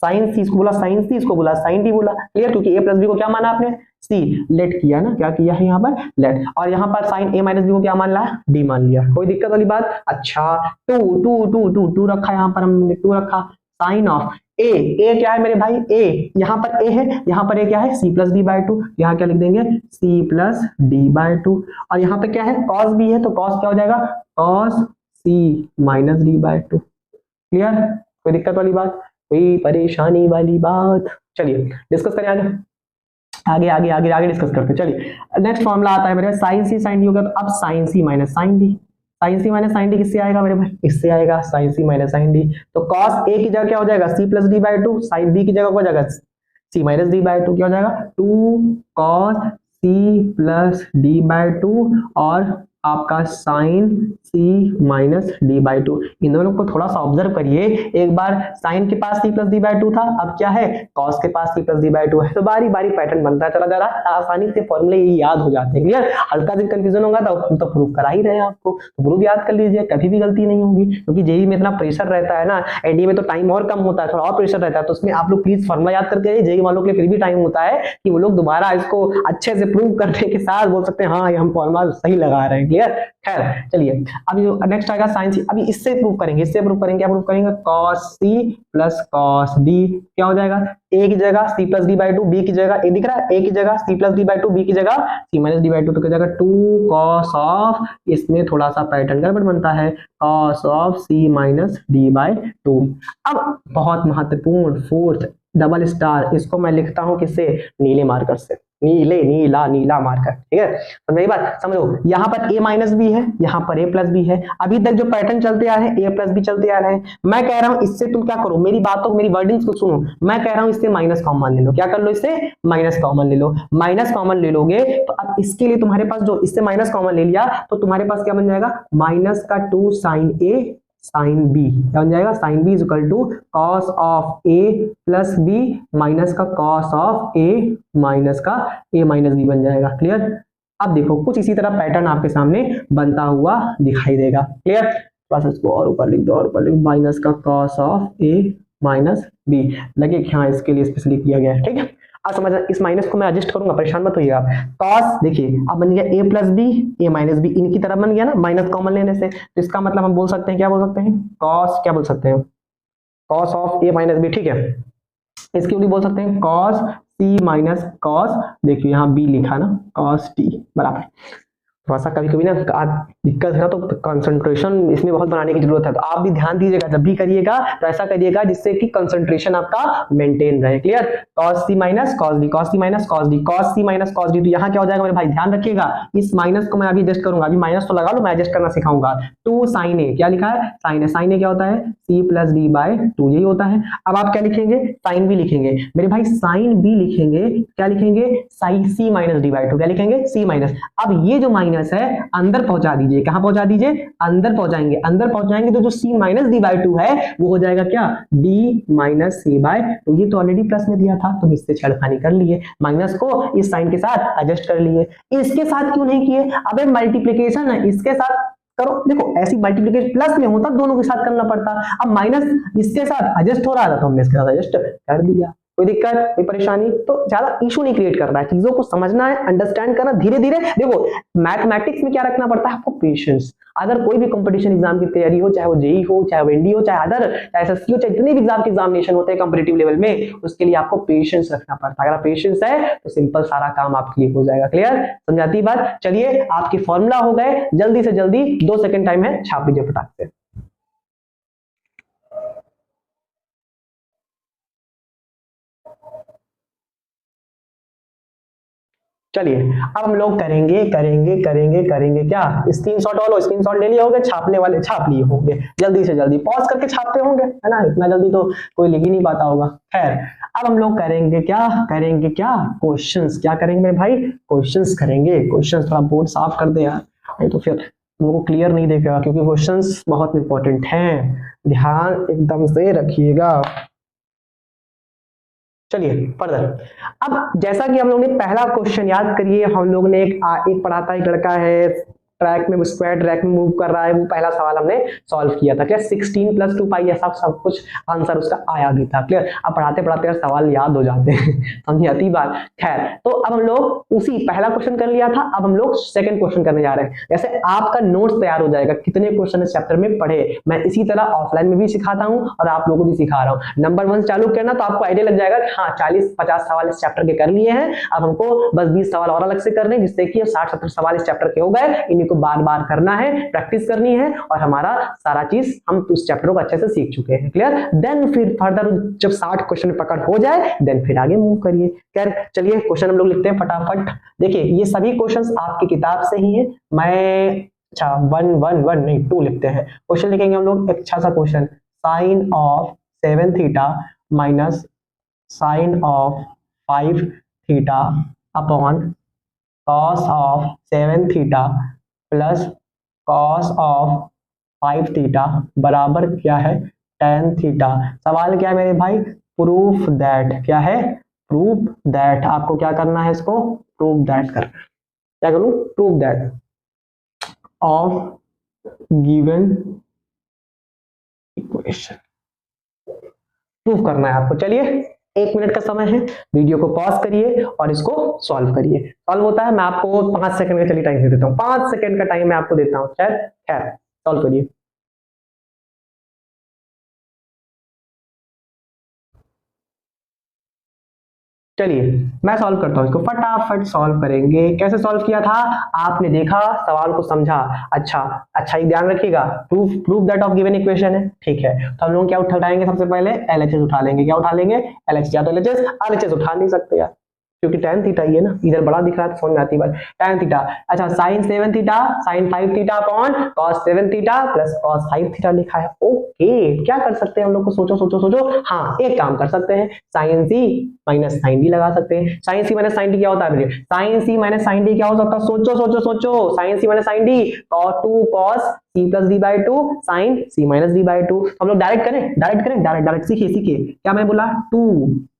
साइन सी इसको बोला साइन सी, इसको बोला साइन डी बोला। क्लियर, क्योंकि ए प्लस बी को क्या माना आपने, सी, लेट किया ना, क्या किया है यहाँ पर लेट, और यहाँ पर साइन ए माइनस बी को क्या मान लिया, डी मान लिया, कोई दिक्कत वाली बात। अच्छा 2 रखा, यहाँ पर हमने 2 रखा, साइन ऑफ ए क्या है मेरे भाई, ए यहाँ पर ए है, यहाँ पर ए क्या है, सी प्लस डी बाय 2, यहाँ क्या लिख देंगे, सी प्लस डी बाय 2, और यहाँ पे क्या है कॉस बी है, तो कॉस क्या हो जाएगा, cos C minus D by 2। Clear, कोई दिक्कत वाली बात, कोई परेशानी वाली बात। चलिए डिस्कस करें आगे डिस्कस करते हैं। चलिए नेक्स्ट फॉर्मूला आता है मेरे साइन सी साइन डी होगा, तो अब sine C minus sine D, sine C minus sine D किससे आएगा मेरे भाई, इससे आएगा, sine C minus sine D. तो कॉस ए की जगह क्या हो जाएगा, C plus D by 2, sine B की जगह हो जाएगा सी माइनस डी बाय 2, क्या हो जाएगा 2 cos C plus D by 2 और आपका sine C minus D by 2। इन दोनों को थोड़ा सा ऑब्जर्व करिए, एक बार साइन के पास सी प्लस डी बाय 2 था, अब क्या है कॉस के पास सी प्लस डी बाय 2 है, तो बारी बारी पैटर्न बनता चला जा रहा है, आसानी से फॉर्मूले ये याद हो जाते हैं। क्लियर, हल्का से कंफ्यूजन होगा तो हम तो प्रूफ करा ही रहे हैं आपको, तो प्रूफ याद कर लीजिए, कभी भी गलती नहीं होगी, क्योंकि जेईई में इतना प्रेशर रहता है ना, एनडीए में तो टाइम और कम होता है, थोड़ा और प्रेशर रहता है, तो उसमें आप लोग प्लीज फॉर्मूला याद करके जाइए। जेईई वालों के लिए फिर भी टाइम होता है कि वो लोग दोबारा इसको अच्छे से प्रूव करने के साथ बोल सकते हैं हाँ ये हम फॉर्मूला सही लगा रहे हैं। क्लियर, खैर चलिए अब जो नेक्स्ट आएगा साइन सी, अभी इससे प्रूव करेंगे, क्या प्रूव करेंगे, cos c plus cos d क्या हो जाएगा, a की जगह c plus D by 2, b की जगह a दिख रहा है, a की जगह c plus D by 2, b की जगह c माइनस डी बाई 2, तो क्या जाएगा 2 cos ऑफ, इसमें थोड़ा सा पैटर्न गड़बड़ बनता है, cos of c minus D by 2। अब बहुत महत्वपूर्ण फोर्थ डबल स्टार, इसको मैं लिखता हूं किससे, नीले मार्कर से। नीले नीला नीला मार्कर, ठीक है। तो मेरी बात समझो, यहाँ पर a माइनस भी है, यहाँ पर a प्लस भी है। अभी तक जो पैटर्न चलते आ रहे हैं a प्लस भी चलते आ रहे हैं। मैं कह रहा हूँ इससे तुम क्या करो, मेरी बातों मेरी वर्डिंग्स को सुनो। मैं कह रहा हूँ इससे माइनस कॉमन ले लो। क्या कर लो, इससे माइनस कॉमन ले लो। माइनस कॉमन ले लोगे तो अब इसके लिए तुम्हारे पास जो इससे माइनस कॉमन ले लिया तो तुम्हारे पास क्या बन जाएगा, माइनस का 2 साइन a साइन बी, क्या बन जाएगा, sine B is equal to cos of A plus B minus का कॉस ऑफ ए माइनस का ए माइनस बी बन जाएगा। क्लियर। अब देखो कुछ इसी तरह पैटर्न आपके सामने बनता हुआ दिखाई देगा। क्लियर। बस इसको और ऊपर लिख दो, और ऊपर लिख दो, माइनस का cos of A minus B, लगे कि हाँ इसके लिए स्पेशली किया गया है। ठीक है। अब समझ, इस माइनस को मैं एडजस्ट करूंगा, परेशान मत होइएगा। कॉस देखिए अब बन गया a plus B A minus B, इनकी तरफ बन गया ना माइनस कॉमन लेने से। तो इसका मतलब हम बोल सकते हैं, क्या बोल सकते हैं, कॉस, क्या बोल सकते हैं, cos of a minus B. ठीक है। इसकी भी बोल सकते हैं कॉस c माइनस कॉस, देखिए यहाँ b लिखा ना, कॉस t बराबर। थोड़ा सा कभी कभी ना दिक्कत है ना, तो कंसंट्रेशन इसमें बहुत बनाने की जरूरत है। तो आप भी ध्यान दीजिएगा, जब भी करिएगा तो ऐसा करिएगा जिससे कि कंसंट्रेशन आपका मेंटेन रहे। क्लियर। कॉस सी माइनस कॉस डी, कॉस सी माइनस कॉस डी, कॉस सी माइनस कॉस डी। तो यहाँ क्या हो जाएगा मेरे भाई, ध्यान रखिएगा, इस माइनस को मैं अभी एडजस्ट करूंगा। अभी माइनस तो लगा लो, मैं एडजस्ट करना सिखाऊंगा। 2 साइन ए, क्या लिखा है, साइन ए। साइन ए क्या होता है, सी प्लस डी बाय 2, यही होता है। अब आप क्या लिखेंगे, साइन बी लिखेंगे मेरे भाई। साइन बी लिखेंगे, क्या लिखेंगे, sign C minus D by 2, क्या लिखेंगे, सी माइनस। अब ये जो माइनस है अंदर पहुंचा दीजिए, कहां पहुंचा दीजिए, अंदर पहुंचाएंगे। अंदर पहुंचाएंगे तो जो c माइनस डी बाई 2 है वो हो जाएगा क्या, d माइनस सी बाय 2। ये तो ऑलरेडी प्लस में दिया था, तो इससे छेड़खानी कर लिए, माइनस को इस साइन के साथ एडजस्ट कर लिए। इसके साथ क्यों नहीं किए, अबे मल्टीप्लीकेशन है, इसके साथ करो। देखो ऐसी मल्टीप्लीकेशन प्लस में होता दोनों के साथ करना पड़ता, अब माइनस इसके साथ एडजस्ट हो रहा था तो हमने इसके साथ एडजस्ट कर दिया। कोई दिक्कत, कोई परेशानी, तो ज्यादा इशू नहीं क्रिएट करना है। चीजों को समझना है, अंडरस्टैंड करना धीरे धीरे। देखो मैथमेटिक्स में क्या रखना पड़ता है आपको, पेशेंस। अगर कोई भी कंपटीशन एग्जाम की तैयारी हो, चाहे वो जेई हो, चाहे वो एनडी हो, चाहे अदर, चाहे एसएससी हो, चाहे जितने भी एग्जाम के एग्जामिनेशन होते हैं कंपटीटिव लेवल में, उसके लिए आपको पेशेंस रखना पड़ता है। अगर पेशेंस है तो सिंपल सारा काम आपके लिए हो जाएगा। क्लियर, समझाती बात। चलिए आपके फॉर्मूला हो गए, जल्दी से जल्दी 2 सेकंड टाइम है, छाप लीजिए फटाक से। चलिए अब हम लोग करेंगे करेंगे करेंगे करेंगे क्या, स्क्रीनशॉट वालों स्क्रीनशॉट ले लिए होंगे, छापने वाले छाप लिए होंगे, जल्दी से जल्दी पॉज करके छापते होंगे, है ना, इतना जल्दी तो कोई लिख ही नहीं पाता होगा। खैर अब हम लोग करेंगे क्या, करेंगे क्या, क्वेश्चंस। क्या करेंगे मेरे भाई, क्वेश्चंस करेंगे। क्वेश्चंस, थोड़ा बोर्ड साफ कर दे यार, नहीं तो फिर तुमको क्लियर नहीं देखेगा, क्योंकि क्वेश्चंस बहुत इंपॉर्टेंट हैं, ध्यान एकदम से रखिएगा। चलिए फर्दर। अब जैसा कि हम लोग ने पहला क्वेश्चन याद करिए, हम लोग ने एक पढ़ा था, एक लड़का है ट्रैक में, स्क्वायर ट्रैक में मूव कर रहा है, वो पहला सवाल हमने सॉल्व किया था। क्या 16 + 2 पाई, ऐसा सब कुछ आंसर उसका आया भी था। क्लियर। अब पढ़ाते पढ़ाते सवाल याद हो जाते हैं, समझ आती बात। खैर तो अब हम लोग उसी पहला क्वेश्चन कर लिया था, अब हम लोग सेकंड क्वेश्चन करने जा रहे हैं। जैसे आपका नोट्स तैयार हो जाएगा, कितने क्वेश्चन इस चैप्टर में पढ़े, मैं इसी तरह ऑफलाइन में भी सिखाता हूँ और आप लोगों को भी सिखा रहा हूँ। नंबर 1 चालू करना तो आपको आइडिया लग जाएगा कि हाँ 40-50 सवाल इस चैप्टर के कर लिए हैं, अब हमको बस 20 सवाल और अलग से करने हैं, जिससे कि 60-70 सवाल इस चैप्टर के हो गए। इन्हीं को बार बार करना है, प्रैक्टिस करनी है, और हमारा सारा चीज हम उस चैप्टर को अच्छे से सीख चुके हैं। क्लियर। देन फिर फर्दर जब 60 क्वेश्चन पकड़ हो जाए देन फिर आगे मूव करिए। खैर चलिए क्वेश्चन हम लोग लिखते हैं फटाफट। देखिए ये सभी क्वेश्चंस आपकी किताब से ही है, मैं अच्छा 1 नहीं 2 लिखते हैं। क्वेश्चन लिखेंगे हम लोग, एक अच्छा सा question, sine of 7 theta minus sine of 5 theta upon cos of 7 theta plus cos of 5 theta बराबर क्या है, tan थीटा। सवाल क्या है मेरे भाई, प्रूफ दैट, क्या है, प्रूफ दैट। आपको क्या करना है, इसको प्रूफ दैट करना। क्या करूं, proof that of given equation, proof करना है आपको। चलिए 1 मिनट का समय है, वीडियो को पॉज करिए और इसको सॉल्व करिए। सॉल्व होता है, मैं आपको 5 सेकंड का चलिए टाइम दे देता हूँ, 5 सेकंड का टाइम मैं आपको देता हूँ। खैर सॉल्व करिए। चलिए मैं सॉल्व करता हूँ इसको, फटाफट सॉल्व करेंगे। कैसे सॉल्व किया था, आपने देखा, सवाल को समझा, अच्छा एक ध्यान रखिएगा, proof that of given equation है, ठीक है। तो हम लोग क्या उठाएंगे, सबसे पहले LHS उठा लेंगे। क्या उठा लेंगे, LHS। या तो LHS RHS उठा नहीं सकते यार, क्योंकि tan थीटा ही है ना, इधर बड़ा दिख रहा है तो समझ में आती है बात। tan थीटा, अच्छा sin 7 theta sin 5 theta upon cos 7 theta plus cos 5 theta लिखा है। ओके, क्या कर सकते हैं हम लोग को, सोचो सोचो सोचो। हाँ, एक काम कर सकते हैं, sin c minus sin d लगा सकते हैं। sin c minus sin d क्या होता है बेटे, sin c minus sin d क्या हो सकता है, सोचो सोचो सोचो। sin c minus sin d cos 2 cos c plus d by 2 sin c minus d by 2। हम लोग डायरेक्ट करें, डायरेक्ट सीखिए सीखिए। क्या मैंने बोला, 2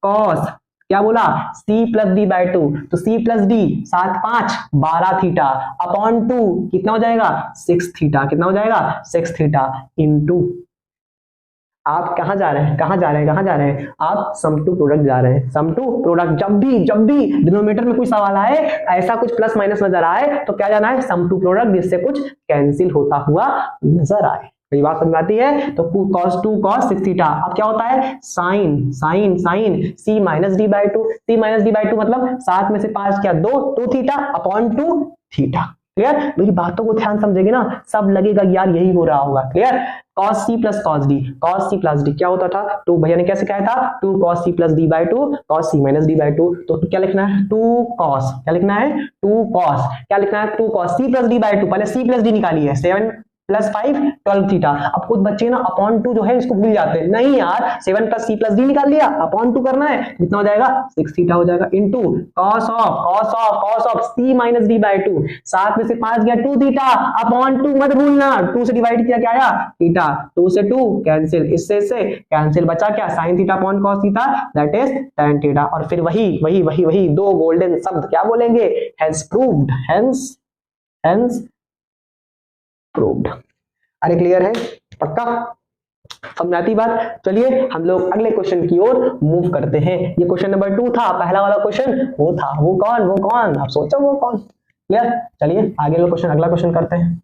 cos, क्या बोला, c प्लस डी बाई 2, तो c plus D 7 5 12 theta upon 2 कितना हो जाएगा 6 थीटा, कितना हो जाएगा 6 थीटा इनटू, आप कहां जा रहे हैं, आप सम टू प्रोडक्ट जा रहे हैं। सम टू प्रोडक्ट, जब भी डिनोमिनेटर में कोई सवाल आए, ऐसा कुछ प्लस माइनस नजर आए तो क्या जाना है, सम टू प्रोडक्ट, जिससे कुछ कैंसिल होता हुआ नजर आए। ये बात समझ में आती है। तो cos 2 cos 6 थीटा, अब क्या होता है sin c minus D by 2, c minus D by 2 मतलब 7 में से 5 क्या 2 थीटा अपॉन 2 थीटा। क्लियर, मेरी बातों को ध्यान समझेगी ना, सब लगेगा यार यही हो रहा होगा। Clear, cos c plus cos c plus d क्या होता था, 2 भैया ने क्या सिखाया था, 2 cos c plus d by 2 cos c minus d by 2। तो क्या लिखना है, 2 cos, क्या लिखना है 2 cos, क्या लिखना है 2 cos c plus d by 2, पहले c प्लस d निकालिए, 7 प्लस 5 12 थीटा। अब कुछ बच्चे ना अपॉन 2 जो है इसको भूल जाते हैं, नहीं यार 7 प्लस c प्लस d निकाल लिया, अपॉन 2 करना है, कितना हो जाएगा 6 थीटा हो जाएगा into cos of c minus d by 2, 7 में से 5 गया 2 थीटा अपॉन 2 मत भूलना, 2 से डिवाइड किया क्या आया थीटा, 2 से 2 कैंसिल, इससे कैंसिल, बचा क्या sin theta upon cos theta that is tan theta. और फिर वही दो गोल्डन शब्द क्या बोलेंगे, हेंस प्रूव्ड, हेंस प्रूव्ड। अरे क्लियर है, पक्का समझ आती बात। चलिए हम लोग अगले क्वेश्चन की ओर मूव करते हैं। ये क्वेश्चन नंबर 2 था, पहला वाला क्वेश्चन वो था, वो कौन आप सोचो वो कौन। क्लियर, चलिए आगे लोग अगला क्वेश्चन करते हैं।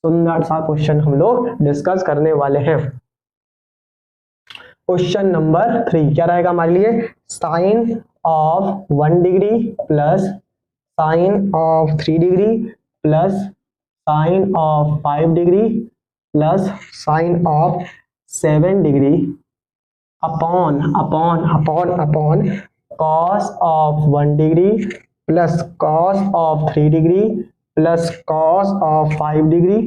सुंदर सा क्वेश्चन हम लोग डिस्कस करने वाले हैं। क्वेश्चन नंबर 3 क्या रहेगा हमारे लिए, sine of 1 degree plus sine of 3 degree plus sine of 5 degree plus sine of 7 degree upon cos of 1 degree plus cos of 3 degree plus cos of 5 degree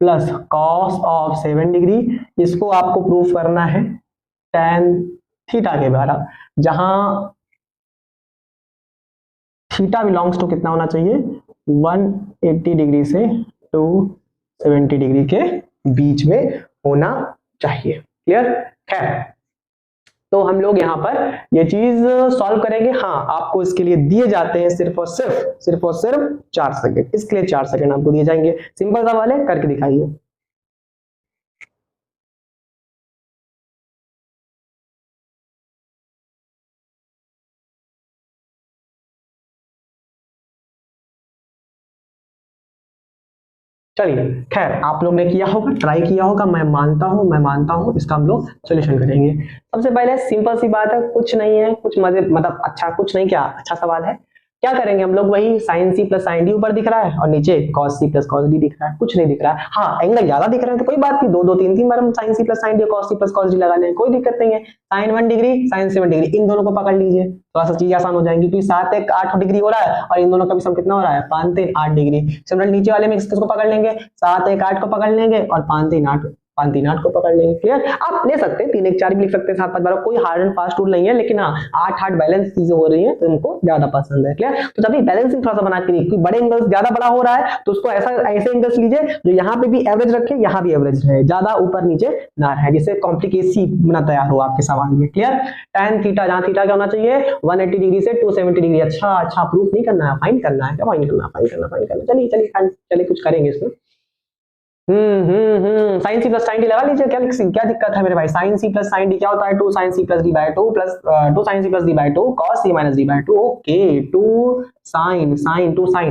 plus cos of 7 degree. इसको आपको प्रूफ करना है tan थीटा के द्वारा, जहां थीटा बिलोंग्स टू कितना होना चाहिए 180 डिग्री से 270 डिग्री के बीच में होना चाहिए। क्लियर, खैर तो हम लोग यहाँ पर ये चीज सॉल्व करेंगे। हाँ, आपको इसके लिए दिए जाते हैं सिर्फ और सिर्फ 4 सेकंड, इसके लिए 4 सेकंड आपको दिए जाएंगे। सिंपल सवाल है, करके दिखाइए। चलिए खैर, आप लोग ने किया होगा, ट्राई किया होगा, मैं मानता हूं इसका हम लोग सोल्यूशन करेंगे। सबसे पहले सिंपल सी बात है, कुछ नहीं है, कुछ मजे मतलब अच्छा कुछ नहीं, क्या अच्छा सवाल है। क्या करेंगे हम लोग, वही sin c plus sin d ऊपर दिख रहा है और नीचे cos c plus cos d दिख रहा है, कुछ नहीं दिख रहा है। हाँ, एंगल ज्यादा दिख रहे हैं तो कोई बात नहीं, 2-3 बार हम sin c plus sin d और cos c plus cos d लगा लें, कोई दिक्कत नहीं है। sin 1 डिग्री sin 7 डिग्री, इन दोनों को पकड़ लीजिए, थोड़ा सा चीज आसान हो जाएंगी, क्योंकि 7 1 8 डिग्री हो रहा है और इन दोनों का भी सम कितना हो रहा है 5 3 8 डिग्री। सिमिलर नीचे वाले में इसको पकड़ लेंगे, 7 1 8 को पकड़ लेंगे और 5 3 8 को पकड़ लेंगे। क्लियर, आप ले सकते हैं 3 1 4 भी लिख सकते हैं, 7 5 12, कोई हार्ड एंड फास्ट रूल नहीं है, लेकिन हाँ 8 8 बैलेंस चीजें हो रही हैं तो उनको ज्यादा पसंद है। क्लियर, तो जब भी बैलेंसिंग थोड़ा सा बना के देखिए, बड़े एंगल ज्यादा बड़ा हो रहा है तो उसको ऐसे एंगल्स लीजिए जो यहाँ पे भी एवरेज रखे, यहाँ भी एवरेज रहे, ज्यादा ऊपर नीचे ना रहे, जिससे कॉम्प्लिकेसी ना तैयार हो आपके सवाल में। क्लियर, tan थीटा, जहां थीटा क्या होना चाहिए 180 डिग्री से 270 डिग्री। अच्छा प्रूफ नहीं करना है, फाइंड करना है, क्या फाइंड करना। चलिए कुछ करेंगे इसमें। sin c plus sin d लगा लीजिए, क्या दिक्कत है मेरे भाई। sin c plus sin d क्या होता है 2 sin c plus d by 2 plus 2 sin c plus d by 2 cos c minus d by 2। Okay, 2 sin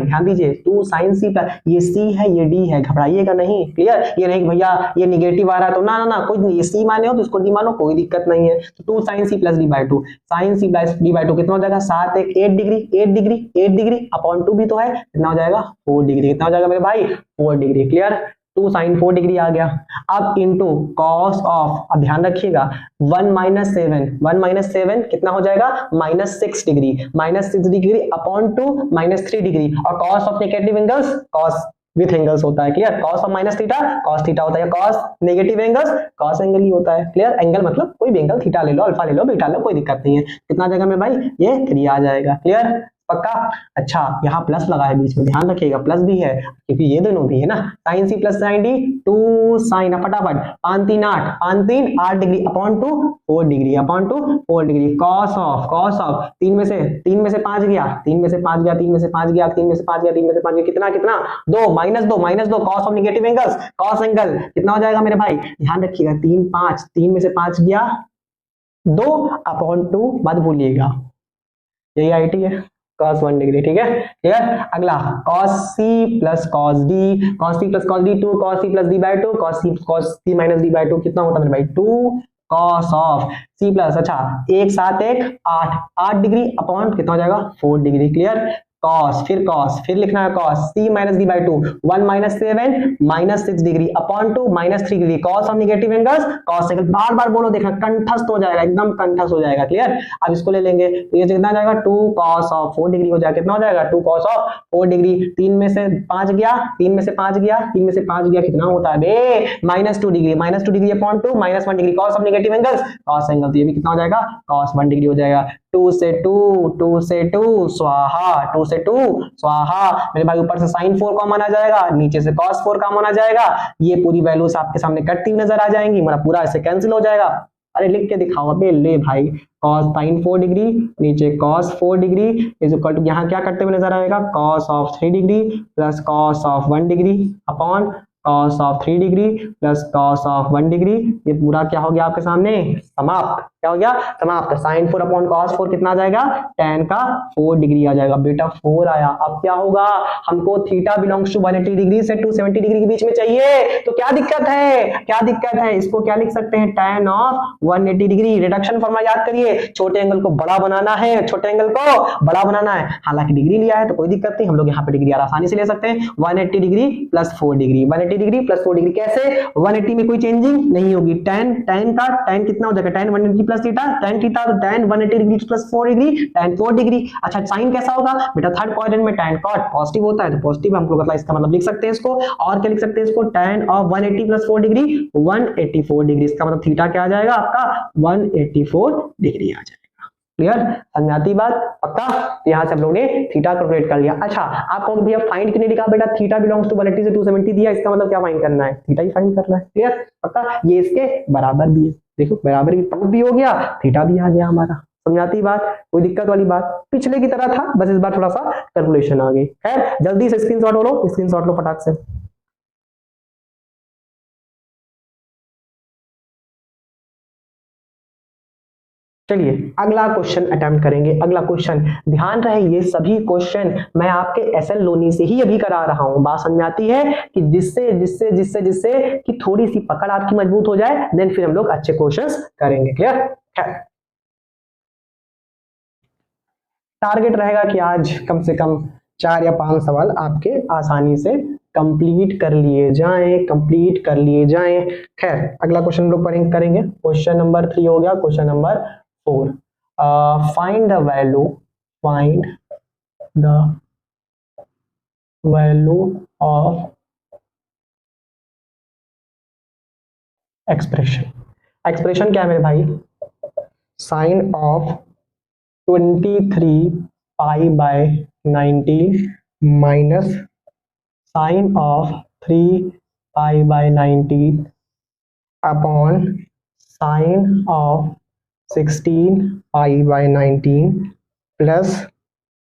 ध्यान दीजिए, 2 sin c प्लस, ये c है ये d है, घबराइएगा नहीं। क्लियर, ये नहीं भैया ये निगेटिव आ रहा है तो ना कोई नहीं, ये c माने हो तो इसको d मानो, कोई दिक्कत नहीं है। तो 2 sin c plus d by 2, sin c plus d by 2 कितना हो जाएगा 7 1 8 डिग्री अपॉन 2 भी तो है, कितना हो जाएगा 4 डिग्री, कितना हो जाएगा मेरे भाई 4 डिग्री। क्लियर, 2 sin 4 डिग्री आ गया। अब इंटू कॉस ऑफ, अब ध्यान रखिएगा 1 माइनस 7 कितना हो जाएगा -6 डिग्री, -6 डिग्री अपॉन 2 -3 डिग्री, और cos of negative angles cos with angles होता है, clear. Cos of minus theta cos theta होता है, cos negative angles cos angle ही होता है, क्लियर। एंगल मतलब कोई भी एंगल, थीटा ले लो, अल्फा ले लो, बीटा ले लो, कोई दिक्कत नहीं है। कितना आ जाएगा मेरे भाई, ये 3 आ जाएगा, क्लियर, पक्का। अच्छा यहाँ प्लस लगा है बीच में, ध्यान रखिएगा प्लस भी है क्योंकि ये दोनों भी है ना, sin c plus sin d 2 sin, फटाफट 5 3 8 degree upon 2 4 degree upon 2 4 degree, cos of 3 में से 5 गया, 3 में से 5 गया, 3 में से 5 गया, 3 में से 5 गया, 3 में से 5 गया, कितना 2 -2 cos of negative angles cos angle कितना हो जाएगा मेरे भाई, ध्यान रखिएगा 3 में से 5 गया 2 अपॉन 2, मत भूलिएगा यही आईटी है cos 1 डिग्री, ठीक है, क्लियर। अगला cos c plus cos d, cos c plus cos d 2 cos c plus d by 2 cos c minus d by 2 कितना होता है मेरे भाई 2 cos ऑफ c प्लस, अच्छा 1 7 1 8 डिग्री अपॉन कितना हो जाएगा 4 डिग्री, क्लियर। cos फिर लिखना है cos c minus d by 2 1 minus 7 minus 6 degree upon 2 minus 3 degree, cos of negative angles cos angle, बार बार बोलो, देखना कंठस्थ हो जाएगा, एकदम कंठस्थ हो जाएगा, क्लियर। अब इसको ले लेंगे तो ये कितना जाएगा 2 cos ऑफ 4 डिग्री हो जाएगा, कितना हो जाएगा 2 cos ऑफ 4 डिग्री, 3 में से 5 गया, 3 में से 5 गया, 3 में से 5 गया, कितना होता है बे -2 degree upon 2 -1 degree, cos of negative angles cos angle, तो ये भी कितना हो जाएगा cos 1 डिग्री हो जाएगा। 2 से 2 स्वाहा, 2 से 2 स्वाहा, मेरे भाई ऊपर से sin 4 कॉमन आ जाएगा, नीचे से cos 4 कॉमन आ जाएगा, ये पूरी वैल्यूज आपके सामने कटती हुई नजर आ जाएंगी, मेरा पूरा ऐसे कैंसिल हो जाएगा। अरे लिख के दिखाओ अबे, ले भाई cos sin 4 डिग्री नीचे cos 4 degree is equal to, यहाँ क्या करते हुए नजर आएगा cos of 3 degree plus cos of 1 degree upon cos of 3 degree plus cos of 1 degree, ये पूरा क्या हो गया आपके सामने समाप्त, क्या हो गया समाप्त। sin 4 अपॉन cos 4 कितना आ जाएगा tan का 4 डिग्री आ जाएगा, बेटा 4 आया। अब क्या होगा, हमको थीटा बिलोंग्स टू 180 डिग्री से 270 डिग्री के बीच में चाहिए, तो क्या दिक्कत है, इसको क्या लिख सकते हैं tan of 180 degree, reduction formula याद करिए, छोटे एंगल को बड़ा बनाना है, हालांकि डिग्री लिया है तो कोई दिक्कत नहीं, हम लोग यहाँ पे डिग्री आसानी से ले सकते हैं, 180 degree plus 4 degree, 180 degree plus 4 degree कैसे, 180 में कोई चेंजिंग नहीं होगी, tan कितना हो जाएगा tan 180 plus theta, tan theta तो tan 180 degree plus 4 degree tan 4 degree. अच्छा साइन कैसा होगा बेटा, थर्ड क्वाड्रेंट में tan cot पॉजिटिव होता है तो पॉजिटिव हम लोग इसका मतलब लिख सकते हैं इसको, और क्या लिख सकते हैं इसको, tan of 180 plus 4 degree 184 degree, इसका मतलब थीटा क्या आ जाएगा आपका 184 डिग्री आ जाएगा, क्लियर, समझ आती बात, पक्का। तो यहाँ से हम लोगों ने थीटा कैलकुलेट कर लिया। अच्छा आपको भैया फाइंड क्यों नहीं लिखा बेटा, थीटा बिलोंग्स टू 180 से 270 दिया, इसका मतलब क्या फाइंड करना है, थीटा ही फाइंड करना है, क्लियर, पक्का। ये इसके बराबर भी है, देखो बराबर भी प्रूफ भी हो गया, थीटा भी आ गया हमारा, समझाती बात, कोई दिक्कत वाली बात, पिछले की तरह था, बस इस बार थोड़ा सा कैलकुलेशन आ गई। खैर जल्दी से स्क्रीनशॉट लो फटाक से। चलिए अगला क्वेश्चन अटेम्प्ट करेंगे। अगला क्वेश्चन, ध्यान रहे ये सभी क्वेश्चन मैं आपके एसएल लोनी से ही अभी करा रहा हूं, बात समझ आती है कि जिससे कि थोड़ी सी पकड़ आपकी मजबूत हो जाए, देन फिर हम लोग अच्छे क्वेश्चंस करेंगे, क्लियर। टारगेट रहेगा कि आज कम से कम 4 या 5 सवाल आपके आसानी से कंप्लीट कर लिए जाएं। खैर अगला क्वेश्चन हम लोग करेंगे, क्वेश्चन नंबर 3 हो गया, question number 4, find the value of expression क्या है मेरे भाई, sine of 23 pi by 90 minus sine of 3 pi by 90 upon sine of 16 pi by 19 plus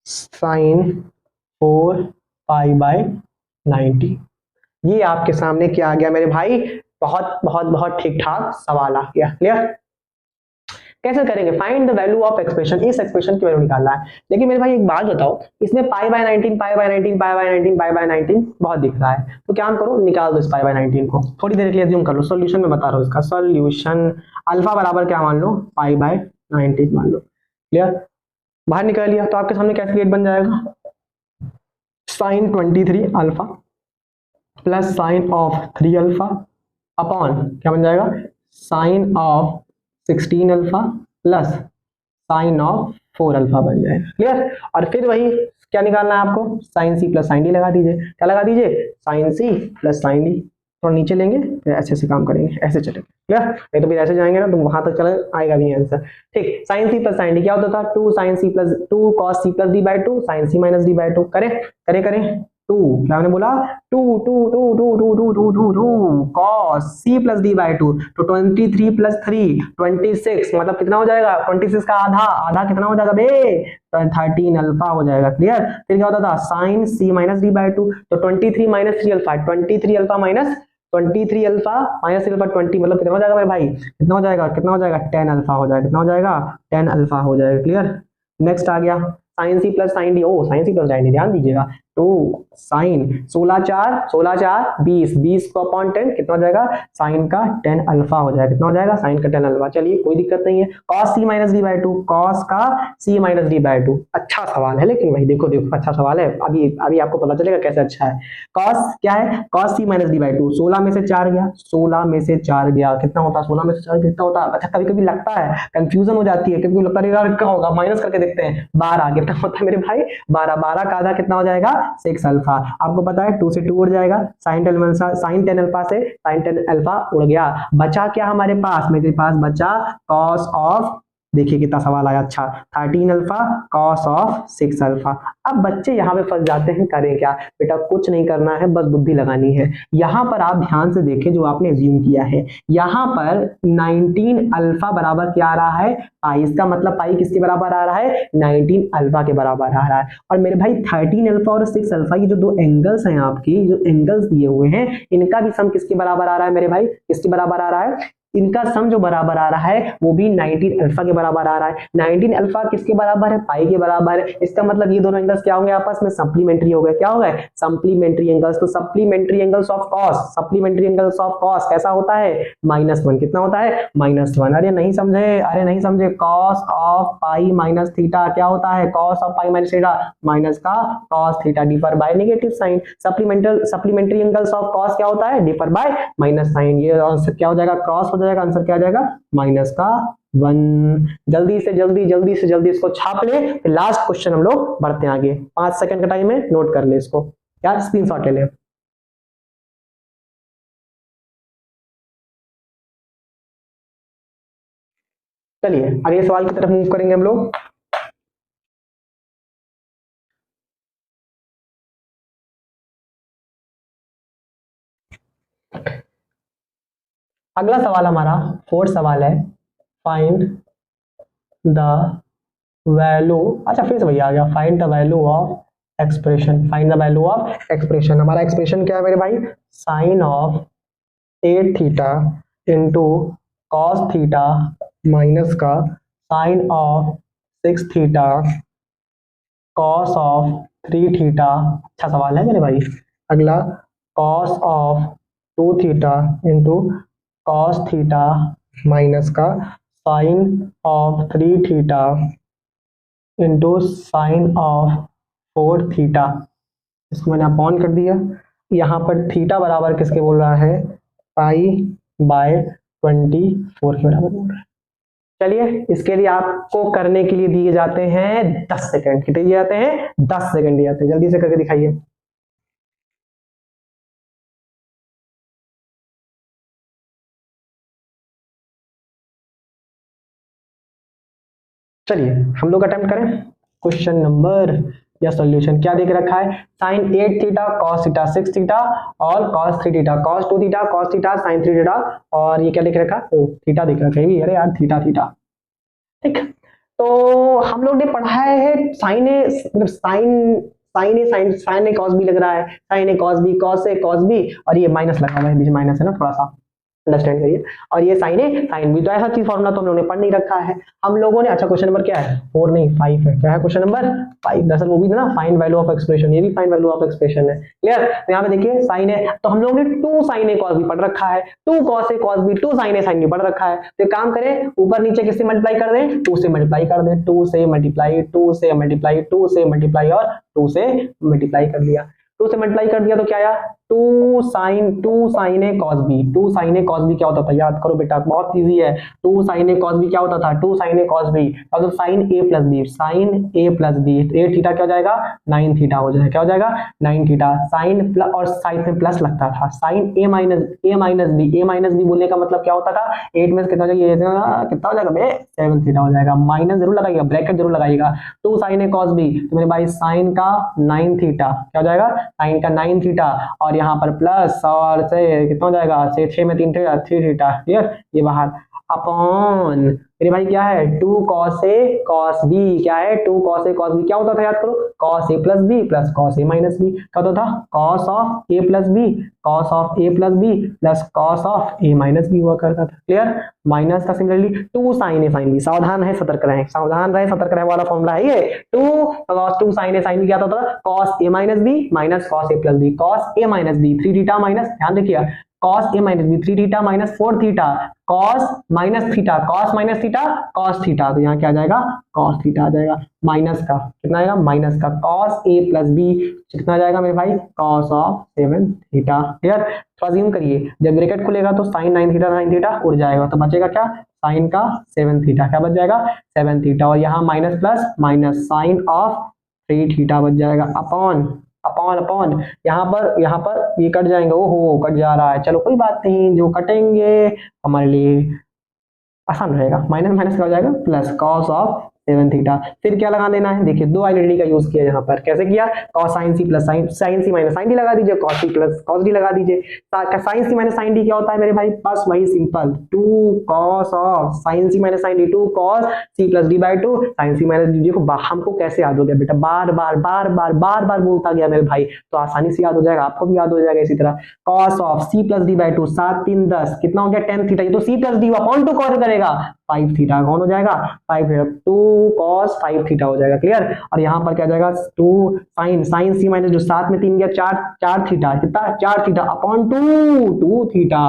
sine 4 pi by 90। ये आपके सामने क्या आ गया मेरे भाई, बहुत ठीक ठाक सवाल आ गया, क्लियर। कैसे करेंगे, find the value of expression, इस एक्सप्रेशन की वैल्यू निकालना है। लेकिन मेरे भाई एक बात बताओ, इसमें पाई बाय 19 बहुत दिख रहा है, तो क्या हम करो, निकाल दो इस पाई बाय 19 को, थोड़ी देर के लिए अज्यूम कर लो, सॉल्यूशन में बता रहा हूँ इसका सॉल्यूशन, अल्फा बराबर क्या मान लो, पाई बाय 19 मान लो, क्लियर। बाहर निकाल लिया तो आपके सामने कैलकुलेट बन जाएगा, sine 23 alpha plus sine of 3 alpha upon क्या बन जाएगा, sine of 16 alpha plus sine of 4 alpha बन जाएगा। क्लियर। और फिर वही क्या निकालना है आपको, साइन सी प्लस साइन डी लगा दीजिए। क्या लगा दीजिए, साइन सी प्लस साइन डी। थोड़ा नीचे लेंगे फिर ऐसे से काम करेंगे, ऐसे चलेंगे। क्लियर। नहीं तो फिर ऐसे जाएंगे ना तो वहां तक चले आएगा भी नहीं आंसर। ठीक, साइन सी प्लस साइन डी क्या होता था, 2 sine C plus 2 cos C plus D by 2 sine C minus D by 2। करें करें करें, 2 क्या मैंने बोला, 2 2 2 2 2 2 2 2 2 cos c plus D by 2 तो 23 प्लस 3 26 मतलब कितना हो जाएगा, 26 का आधा, आधा कितना हो जाएगा बे, 13 अल्फा हो जाएगा। क्लियर। फिर क्या होता था, sine c minus D by 2 तो 23 minus 3 alpha, 23 alpha minus 23 alpha minus alpha 20 मतलब कितना हो जाएगा मेरे भाई, कितना हो जाएगा, कितना हो जाएगा, 10 अल्फा हो जाएगा। कितना हो जाएगा, 10 अल्फा हो जाएगा। क्लियर। नेक्स्ट आ गया साइन सी प्लस साइन डी, ओ साइन सी प्लस साइन डी ध्यान दीजिएगा, तो साइन 16 4 20 20 को अपॉन 10 कितना हो जाएगा, साइन का 10 अल्फा हो जाएगा। कितना हो जाएगा, साइन का 10 अल्फा। चलिए कोई दिक्कत नहीं है। cos c minus D by 2, cos का c माइनस डी बाई 2 अच्छा सवाल है, लेकिन भाई देखो देखो अच्छा सवाल है, अभी अभी आपको पता चलेगा कैसे अच्छा है। cos क्या है, cos c minus D by 2 16 में से 4 गया, 16 में से 4 गया कितना होता है, 16 में से 4 कितना होता है। अच्छा कभी कभी लगता है कंफ्यूजन हो जाती है, कभी लगता है यार क्या होगा, माइनस करके देखते हैं। 12 कितना होता है मेरे भाई, 12 12 का आधा कितना हो जाएगा, 6 अल्फा। आपको पता है 2 से 2 उड़ जाएगा, साइन 10 अल्फा से साइन 10 अल्फा उड़ गया। बचा क्या हमारे पास, मेरे पास बचा cos ऑफ, देखिए कितना सवाल आया अच्छा, 13 अल्फा cos ऑफ 6 अल्फा। अब बच्चे यहाँ पे फंस जाते हैं, करें क्या बेटा, कुछ नहीं करना है, बस बुद्धि लगानी है। यहाँ पर आप ध्यान से देखें जो आपने एज्यूम किया है, यहाँ पर 19 अल्फा बराबर क्या आ रहा है, पाई। इसका मतलब पाई किसके बराबर आ रहा है, 19 अल्फा के बराबर आ रहा है। और मेरे भाई 13 अल्फा और 6 अल्फा की जो दो एंगल्स हैं आपकी, जो एंगल्स दिए हुए हैं, इनका भी सम किसके बराबर आ रहा है मेरे भाई, किसके बराबर आ रहा है, इनका सम जो बराबर आ रहा है वो भी 19 अल्फा के बराबर आ रहा है। 19 अल्फा किसके बराबर है, पाई के बराबर है। इसका मतलब ये दोनों एंगल्स क्या होंगे आपस में, सप्लीमेंट्री हो गए। क्या हो गए, सप्लीमेंट्री एंगल्स। तो supplementary angles of cos, supplementary angles of cos कैसा होता है, -1। कितना होता है, -1। अरे नहीं समझे, अरे नहीं समझे, cos of pi minus theta क्या होता है, cos of pi minus theta, minus का cos theta differ by negative sine. Supplementary angles of cos क्या होता है, डिफर बाय माइनस साइन। ये आंसर क्या हो जाएगा, क्रॉस हो जाएगा, आंसर क्या आ जाएगा, -1। जल्दी से जल्दी इसको छाप ले, फिर लास्ट क्वेश्चन हम लोग बढ़ते हैं आगे। 5 सेकंड का टाइम है, नोट कर ले इसको यार, स्क्रीनशॉट ले ले। चलिए अगले सवाल की तरफ मूव करेंगे हम लोग। अगला सवाल हमारा 4th सवाल है, फाइंड द वैल्यू, अच्छा फिर से भैया आ गया, find the value of expression, find the value of expression. हमारा एक्सप्रेशन क्या है मेरे भाई, sine of 8 theta into cos theta minus का sine of 6 theta cos of 3 theta. अच्छा सवाल है मेरे भाई। अगला cos of 2 theta into cos theta minus का sine of 3 theta into sine of 4 theta. इसको मैंने अपॉन कर दिया। यहाँ पर थीटा बराबर किसके बोल रहा है, पाई बाय 24 के बराबर बोल रहा है। चलिए इसके लिए आपको करने के लिए दिए जाते हैं 10 सेकंड। कितने दिए जाते हैं, 10 सेकंड दिए जाते हैं, जल्दी से करके दिखाइए। चलिए हम लोग अटेम्प्ट करें। क्वेश्चन नंबर या सॉल्यूशन क्या देख रखा है, sine 8 theta cos theta 6 theta और cos 3 theta cos 2 theta cos theta sine 3 theta, और ये क्या देख रखा है, ओ थीटा देख रखा है, अरे यार थीटा थीटा। ठीक, तो हम लोग ने पढ़ा है साइन ए, मतलब साइन ए कॉस बी लग रहा है, sign A cos B, cos A cos B, और ये माइनस लगा हुआ है, बीच माइनस है ना, थोड़ा सा अंडरस्टैंड करिए। और ये साइन ए साइन बी, तो ऐसा चीज फॉर्मूला तो हम लोगों ने पढ़ नहीं रखा है हम लोगों ने। अच्छा क्वेश्चन नंबर क्या है, 4 नहीं 5 है। क्या है क्वेश्चन नंबर 5, दरअसल वो भी ना फाइंड वैल्यू ऑफ एक्सप्रेशन, ये भी फाइंड वैल्यू ऑफ एक्सप्रेशन है। क्लियर। तो यहाँ पे देखिए साइन ए, तो हम लोगों ने 2 साइन ए कॉस बी पढ़ रखा है, 2 cos A cos B, 2 sign A sine B पढ़ रखा है। तो काम करें, ऊपर नीचे किससे मल्टीप्लाई कर दें, 2 से मल्टीप्लाई कर दें, 2 से मल्टीप्लाई 2 से मल्टीप्लाई 2 से मल्टीप्लाई और 2 से मल्टीप्लाई कर लिया। 2 से मल्टीप्लाई कर दिया तो क्या आया two sine A cos B. Two sine A cos B क्या होता था, याद करो बेटा, बहुत इजी है। Two sine A cos B क्या होता था, two sine A cos B मतलब sine A plus B, sine A plus B, तो ए थीटा क्या हो जाएगा, 9 थीटा हो जाएगा, क्या हो जाएगा 9 थीटा। साइन प्लस और साइड में प्लस लगता था, sign A minus B, A minus B बोलने का मतलब क्या होता था, 8 में कितना हो जाएगा, कितना हो जाएगा बे, 7 थीटा हो जाएगा। माइनस जरूर लगाइएगा, ब्रैकेट जरूर लगाइएगा। Two sine A cos B तो मेरे भाई साइन का 9 थीटा क्या हो जाएगा, साइन का 9 थीटा, और यहाँ पर प्लस और से कितना हो जाएगा, से 6 में 3 थीटा, 3 थीटा, क्लियर, ये बाहर अपॉन मेरे भाई क्या है, two cos A cos B, क्या है, two cos A cos B क्या होता था, याद करो, cos A plus B plus cos A minus B, क्या होता था, cos of A plus B, cos of A plus B plus cos of A minus B हुआ करता था, क्लियर। माइनस का similarly two sine A sine B, सावधान है, सतर्क रहें, सावधान रहे, सतर्क रहे वाला फॉर्मूला है ये। Two sine A sine B क्या होता था, cos A minus B minus cos A plus B, cos A minus B 3 theta minus, ध्यान देखिए, cos a minus B 3 theta minus 4 theta, cos minus theta, cos minus theta cos theta, तो यहाँ क्या आ जाएगा, cos थीटा आ जाएगा, माइनस का कितना आएगा, माइनस का cos a प्लस बी कितना आ जाएगा मेरे भाई, cos ऑफ 7 थीटा, क्लियर। तो अज्यूम करिए जब ब्रैकेट खुलेगा तो sin 9 थीटा उड़ जाएगा, तो बचेगा क्या, sin का 7 थीटा, क्या बच जाएगा 7 थीटा, और यहाँ minus plus minus sin of 3 theta बच जाएगा, अपॉन अपॉन अपॉन यहाँ पर ये कट जाएंगे, ओहो कट जा रहा है, चलो कोई बात नहीं, जो कटेंगे हमारे लिए आसान रहेगा, माइनस माइनस का हो जाएगा प्लस कॉस ऑफ 7 थीटा। फिर क्या लगा देना है, देखिए दो आइडेंटिटी का यूज किया यहाँ पर, कैसे किया, cos sin c plus sin c minus sin d लगा दीजिए, cos c plus cos d लगा दीजिए। sin c minus sin d क्या होता है मेरे भाई, बस वही simple, 2 cos of sin c minus sin d, 2 cos c plus d by 2 sin c minus d। देखो हमको कैसे याद हो गया बेटा, बार बार बोलता गया मेरे भाई, तो आसानी से याद हो जाएगा, आपको भी याद हो जाएगा इसी तरह। cos of c plus d by 2, 7 3 10 कितना हो गया, 10 थीटा, ये तो c प्लस d अपॉन 2 कौन करेगा, 5 थीटा, कौन हो जाएगा 5 थीटा, 2 cos 5 थीटा हो जाएगा, क्लियर। और यहाँ पर क्या जाएगा, 2 sin c माइनस जो 7 में 3 गया 4 थीटा, कितना 4 थीटा अपॉन 2 थीटा।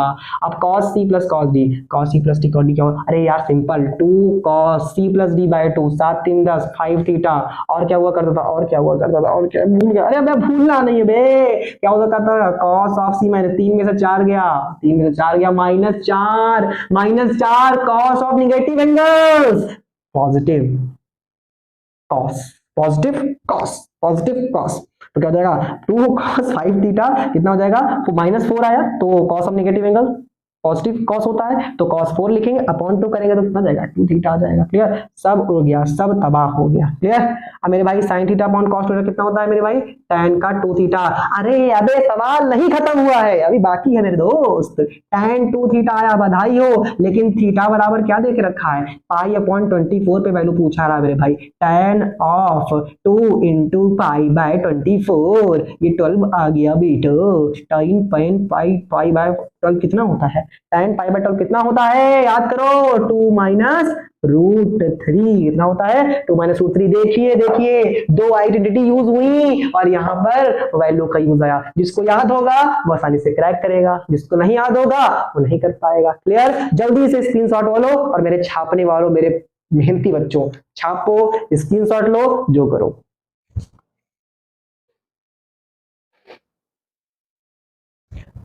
अब cos c plus cos d, cos c plus cos d क्या हो, अरे यार simple, 2 cos c plus d by 2, 7 3 10 5 theta, और क्या हुआ करता था, और क्या हुआ करता था, और क्या भूल गया, अरे मैं भूलना नहीं है बे, क्या हुआ करता था, cos ऑफ c माइनस 3 में से 4 गया, 3 में से 4 गया minus 4 cos of negative angles positive cos, positive cos, तो क्या हो जाएगा 2 cos 5 थीटा कितना हो जाएगा, माइनस 4 आया तो cos of negative angle positive cos होता है, तो cos 4 लिखेंगे, अपॉन 2 करेंगे तो कितना जाएगा 2 थीटा आ जाएगा, क्लियर। सब उड़ गया, सब तबाह हो गया, क्लियर। अब मेरे भाई sin theta upon cos theta कितना होता है मेरे भाई, tan का 2 थीटा। अरे अबे सवाल नहीं खत्म हुआ है, अभी बाकी है मेरे दोस्त, tan 2 थीटा आया, बधाई हो, लेकिन थीटा बराबर क्या देके रखा है, पाई अपॉन 24 पे वैल्यू पूछा रहा है मेरे भाई, tan of 2 into pi by 24, ये 12 आ गया बेटो, tan पाई बाय 12 कितना होता है, tan पाई बाय 12 कितना होता है, याद करो 2 माइनस रूट 3 कितना होता है, 2 माइनस रूट 3। देखिए दो आइडेंटिटी यूज हुई और यहाँ पर वैल्यू का यूज आया, जिसको याद होगा वो आसानी से क्रैक करेगा, जिसको नहीं याद होगा वो नहीं कर पाएगा, क्लियर। जल्दी से स्क्रीनशॉट वालो और मेरे छापने वालों, मेरे मेहनती बच्चों, छापो, स्क्रीनशॉट लो, जो करो।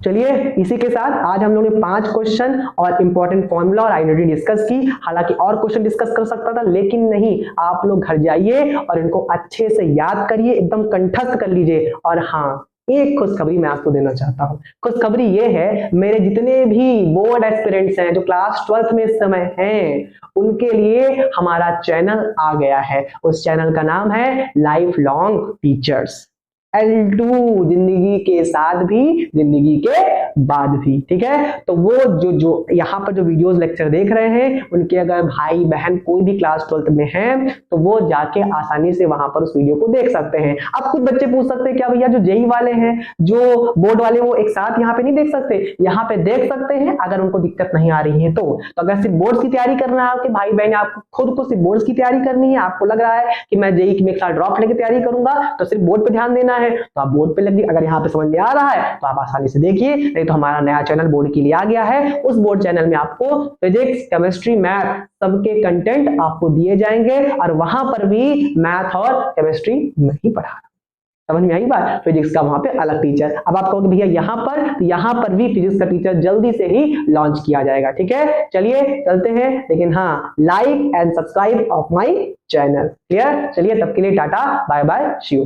चलिए इसी के साथ आज हम लोगों ने 5 क्वेश्चन और इंपॉर्टेंट फॉर्मूला और आइडेंटिटी डिस्कस की। हालांकि और क्वेश्चन डिस्कस कर सकता था, लेकिन नहीं, आप लोग घर जाइए और इनको अच्छे से याद करिए, एकदम कंठस्थ कर लीजिए। और हाँ, एक खुशखबरी मैं आपको देना चाहता हूँ। खुशखबरी ये है, मेरे जितने भी बोर्ड एस्पिरेंट्स हैं जो क्लास 12th में इस समय हैं, उनके लिए हमारा चैनल आ गया है। उस चैनल का नाम है लाइफ लॉन्ग टीचर्स, L2, जिंदगी के साथ भी जिंदगी के बाद भी, ठीक है। तो वो जो यहाँ पर जो वीडियोस लेक्चर देख रहे हैं, उनके अगर भाई बहन कोई भी क्लास 12th में हैं तो वो जाके आसानी से वहां पर उस वीडियो को देख सकते हैं। अब कुछ बच्चे पूछ सकते हैं क्या भैया जो जेई वाले हैं, जो बोर्ड वाले, वो एक साथ यहाँ पे नहीं देख सकते? यहाँ पे देख सकते हैं अगर उनको दिक्कत नहीं आ रही है तो अगर सिर्फ बोर्ड्स की तैयारी करना है आपके भाई बहन, आपको खुद को सिर्फ बोर्ड्स की तैयारी करनी है, आपको लग रहा है कि मैं जेई में एक साल ड्रॉप लेके तैयारी करूंगा, तो सिर्फ बोर्ड पे ध्यान देना है तो आप बोर्ड पे लगिए। अगर यहाँ पे समझ में आ रहा है तो आप आसानी से देखिए, नहीं तो हमारा नया चैनल बोर्ड के लिए आ गया है। उस बोर्ड चैनल में आपको फिजिक्स, केमिस्ट्री, मैथ सबके कंटेंट आपको दिए जाएंगे और वहां पर भी मैथ और केमिस्ट्री नहीं पढ़ा। समझ में आई बात। फिजिक्स का वहां पे अलग टीचर। अब आप कहोगे भैया यहाँ पर, तो यहाँ पर भी फिजिक्स का टीचर जल्दी से ही लॉन्च किया जाएगा। ठीक है, चलिए चलते हैं, लेकिन हाँ, like and subscribe of my channel. Clear? चलिए तब के लिए टाटा बाय बाय, सी यू।